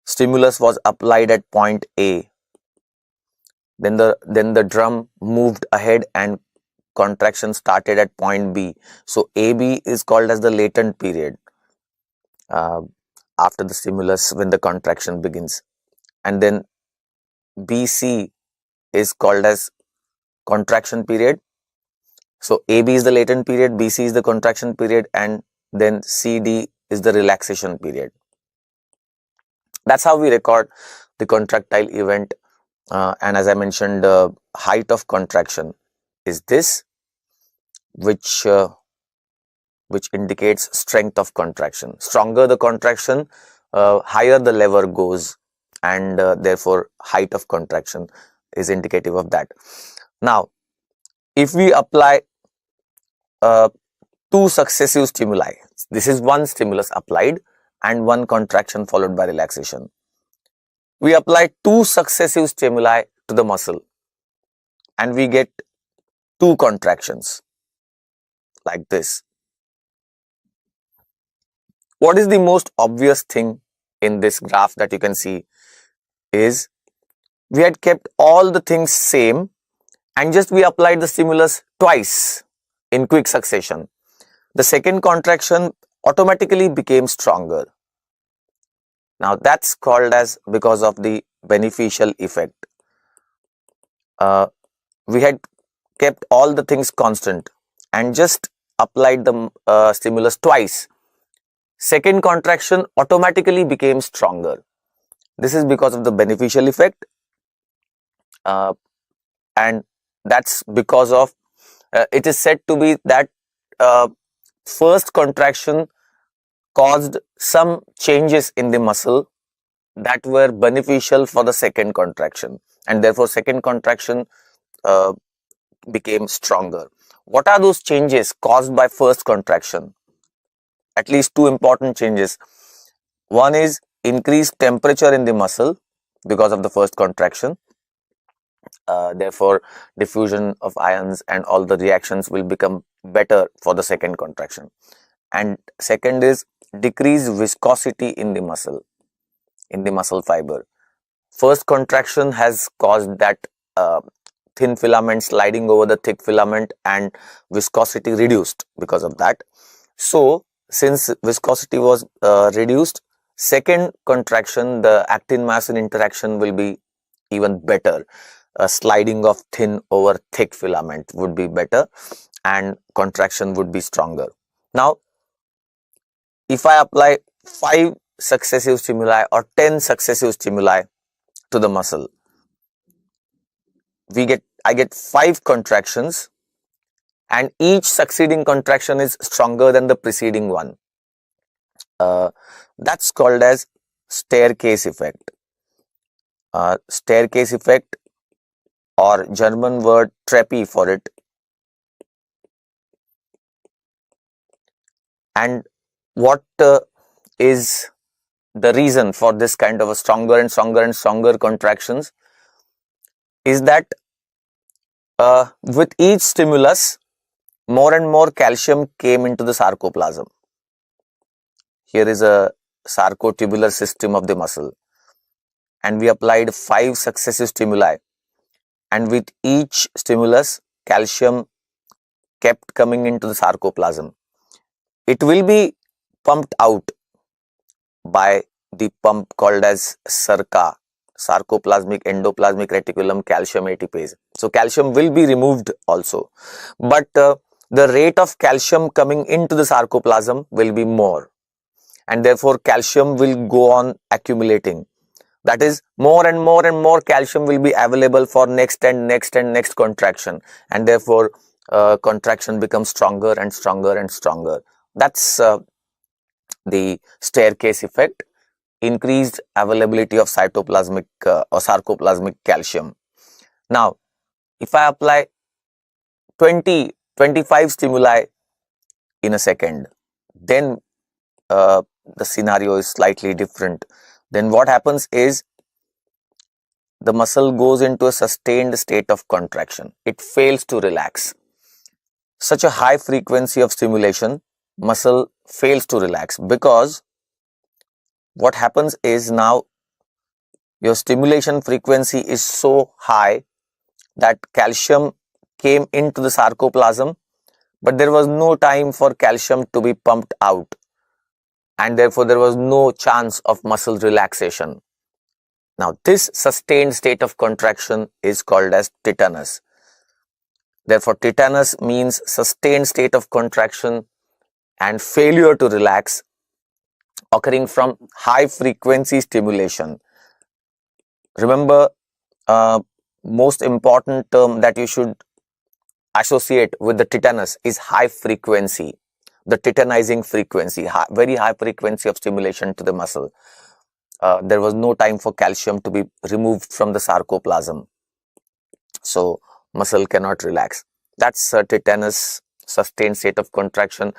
stimulus was applied at point A. Then the drum moved ahead and contraction started at point B. So AB is called as the latent period after the stimulus when the contraction begins. And then BC is called as contraction period. So AB is the latent period, BC is the contraction period, and then CD is the relaxation period. That's how we record the contractile event. And as I mentioned, height of contraction is this, which indicates strength of contraction. Stronger the contraction, higher the lever goes, and therefore height of contraction is indicative of that. Now, if we apply two successive stimuli, this is one stimulus applied and one contraction followed by relaxation. We apply two successive stimuli to the muscle and we get two contractions like this. What is the most obvious thing in this graph that you can see is, we had kept all the things same and just we applied the stimulus twice in quick succession. The second contraction automatically became stronger. Now that's called as because of the beneficial effect. We had kept all the things constant and just applied the stimulus twice. Second contraction automatically became stronger. This is because of the beneficial effect, and that's because of it is said to be that first contraction caused some changes in the muscle that were beneficial for the second contraction, and therefore second contraction became stronger. What are those changes caused by first contraction? At least two important changes. One is increased temperature in the muscle because of the first contraction. Therefore, diffusion of ions and all the reactions will become better for the second contraction. And second is decreased viscosity in the muscle fiber. First contraction has caused that thin filament sliding over the thick filament and viscosity reduced because of that. So since viscosity was reduced, second contraction, the actin myosin interaction will be even better. Sliding of thin over thick filament would be better and contraction would be stronger. Now, if I apply 5 successive stimuli or 10 successive stimuli to the muscle, I get 5 contractions, and each succeeding contraction is stronger than the preceding one. That's called as staircase effect. Staircase effect or German word Trepi for it. And what is the reason for this kind of a stronger and stronger and stronger contractions is that with each stimulus, more and more calcium came into the sarcoplasm. Here is a sarcotubular system of the muscle, and we applied 5 successive stimuli, and with each stimulus, calcium kept coming into the sarcoplasm. It will be pumped out by the pump called as SERCA, sarcoplasmic endoplasmic reticulum calcium ATPase. So calcium will be removed also, but the rate of calcium coming into the sarcoplasm will be more, and therefore calcium will go on accumulating. That is, more and more and more calcium will be available for next and next and next contraction, and therefore contraction becomes stronger and stronger and stronger. That's the staircase effect, increased availability of cytoplasmic or sarcoplasmic calcium. Now, if I apply 25 stimuli in a second, then the scenario is slightly different. Then what happens is the muscle goes into a sustained state of contraction. It fails to relax. Such a high frequency of stimulation, muscle fails to relax, because what happens is now your stimulation frequency is so high that calcium came into the sarcoplasm, but there was no time for calcium to be pumped out, and therefore there was no chance of muscle relaxation. Now, this sustained state of contraction is called as tetanus. Therefore, tetanus means sustained state of contraction and failure to relax occurring from high frequency stimulation. Remember, most important term that you should associate with the tetanus is high frequency, the tetanizing frequency, very high frequency of stimulation to the muscle. There was no time for calcium to be removed from the sarcoplasm, so muscle cannot relax. That's a tetanus, sustained state of contraction.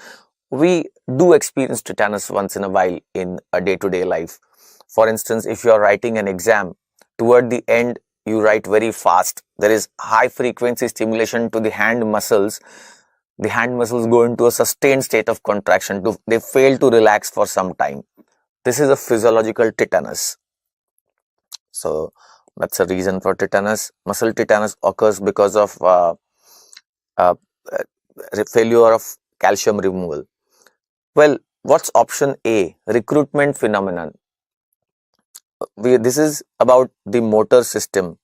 We do experience tetanus once in a while in a day-to-day life. For instance, if you are writing an exam, toward the end you write very fast, there is high frequency stimulation to the hand muscles. The hand muscles go into a sustained state of contraction. They fail to relax for some time. This is a physiological tetanus. So that's a reason for tetanus. Muscle tetanus occurs because of failure of calcium removal. Well, what's option A? Recruitment phenomenon. This is about the motor system.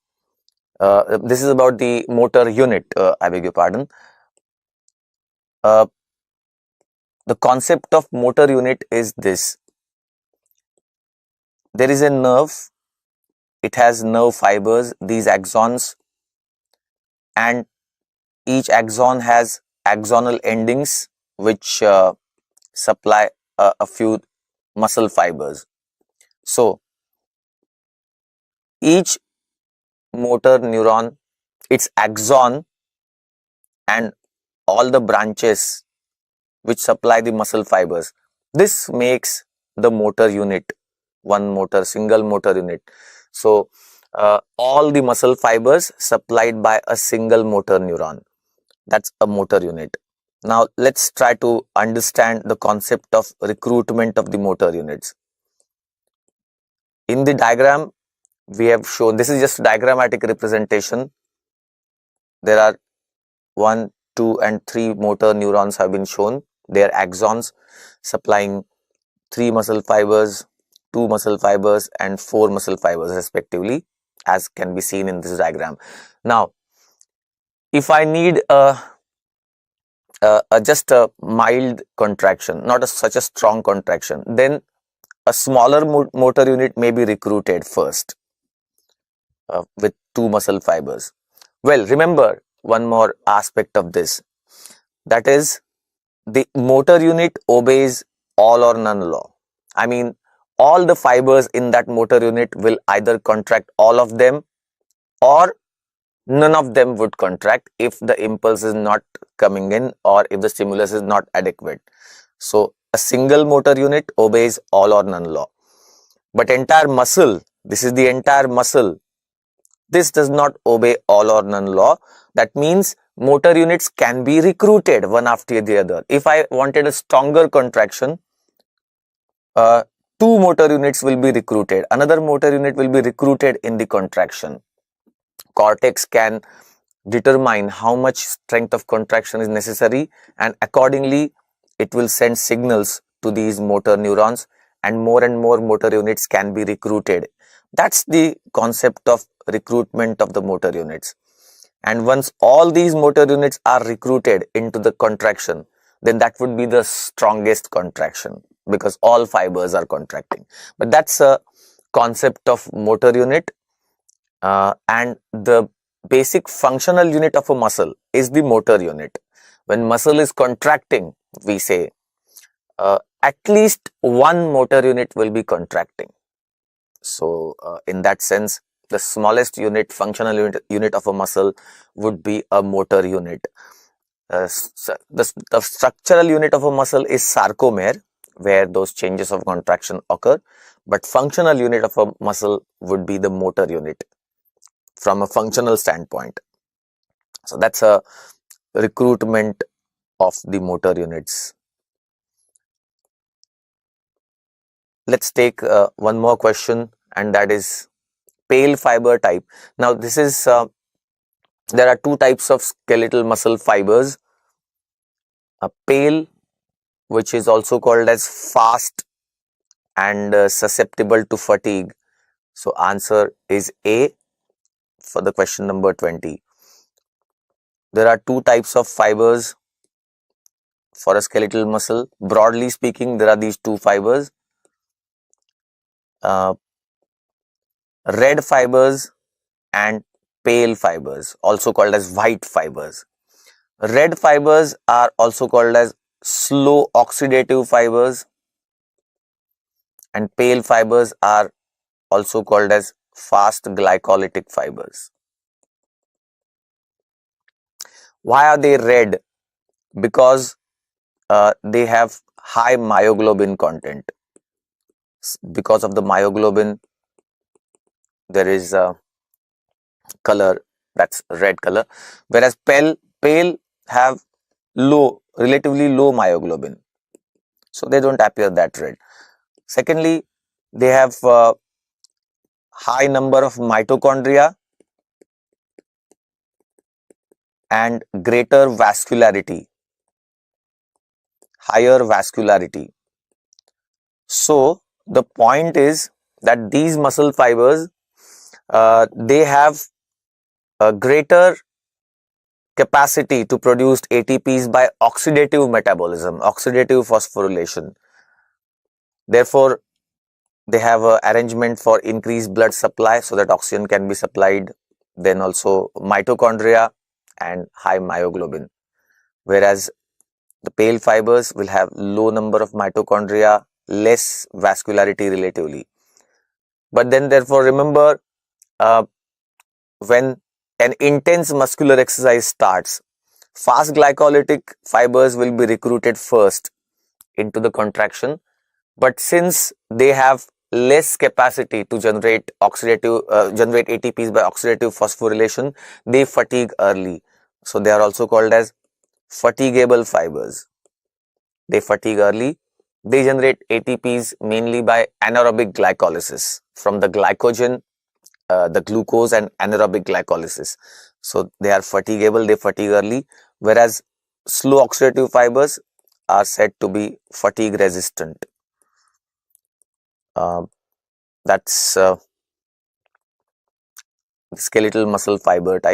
This is about the motor unit. I beg your pardon. The concept of motor unit is this. There is a nerve. It has nerve fibers, these axons, and each axon has axonal endings which supply a few muscle fibers. So each motor neuron, its axon, and all the branches which supply the muscle fibers, this makes the motor unit, single motor unit. So all the muscle fibers supplied by a single motor neuron, that's a motor unit. Now let's try to understand the concept of recruitment of the motor units. In the diagram we have shown, this is just diagrammatic representation. There are 1, 2 and 3 motor neurons have been shown. They are axons supplying 3 muscle fibers, 2 muscle fibers and 4 muscle fibers respectively, as can be seen in this diagram. Now, if I need just a mild contraction, not such a strong contraction, then a smaller motor unit may be recruited first with 2 muscle fibers. Well, remember one more aspect of this, that is, the motor unit obeys all or none law. I mean, all the fibers in that motor unit will either contract all of them, or none of them would contract if the impulse is not coming in or if the stimulus is not adequate. So a single motor unit obeys all or none law. But entire muscle, this is the entire muscle, this does not obey all or none law. That means motor units can be recruited one after the other. If I wanted a stronger contraction, uh, two motor units will be recruited. Another motor unit will be recruited in the contraction. Cortex can determine how much strength of contraction is necessary, and accordingly it will send signals to these motor neurons, and more motor units can be recruited. That's the concept of recruitment of the motor units. And once all these motor units are recruited into the contraction, then that would be the strongest contraction because all fibers are contracting. But that's a concept of motor unit. And the basic functional unit of a muscle is the motor unit. When muscle is contracting, we say at least one motor unit will be contracting. So in that sense, the smallest unit, functional unit of a muscle would be a motor unit. The structural unit of a muscle is sarcomere, where those changes of contraction occur, but functional unit of a muscle would be the motor unit from a functional standpoint. So that's a recruitment of the motor units. Let's take one more question, and that is pale fiber type. Now this is there are two types of skeletal muscle fibers, a pale, which is also called as fast and susceptible to fatigue. So answer is A for the question number 20. There are two types of fibers for a skeletal muscle. Broadly speaking, there are these two fibers, red fibers and pale fibers, also called as white fibers. Red fibers are also called as slow oxidative fibers, and pale fibers are also called as fast glycolytic fibers. Why are they red? Because they have high myoglobin content. Because of the myoglobin, there is a color, that's red color, whereas pale have relatively low myoglobin, so they don't appear that red. Secondly, they have high number of mitochondria and greater vascularity, higher vascularity. So the point is that these muscle fibers, they have a greater capacity to produce ATPs by oxidative metabolism, oxidative phosphorylation. Therefore, they have an arrangement for increased blood supply so that oxygen can be supplied, then also mitochondria and high myoglobin. Whereas the pale fibers will have low number of mitochondria, less vascularity relatively. But then therefore remember, when an intense muscular exercise starts, fast glycolytic fibers will be recruited first into the contraction, but since they have less capacity to generate generate ATPs by oxidative phosphorylation, they fatigue early. So they are also called as fatigable fibers. They fatigue early. They generate ATPs mainly by anaerobic glycolysis from the glycogen, the glucose and anaerobic glycolysis. So they are fatigable, they fatigue early, whereas slow oxidative fibers are said to be fatigue resistant. That's skeletal muscle fiber type.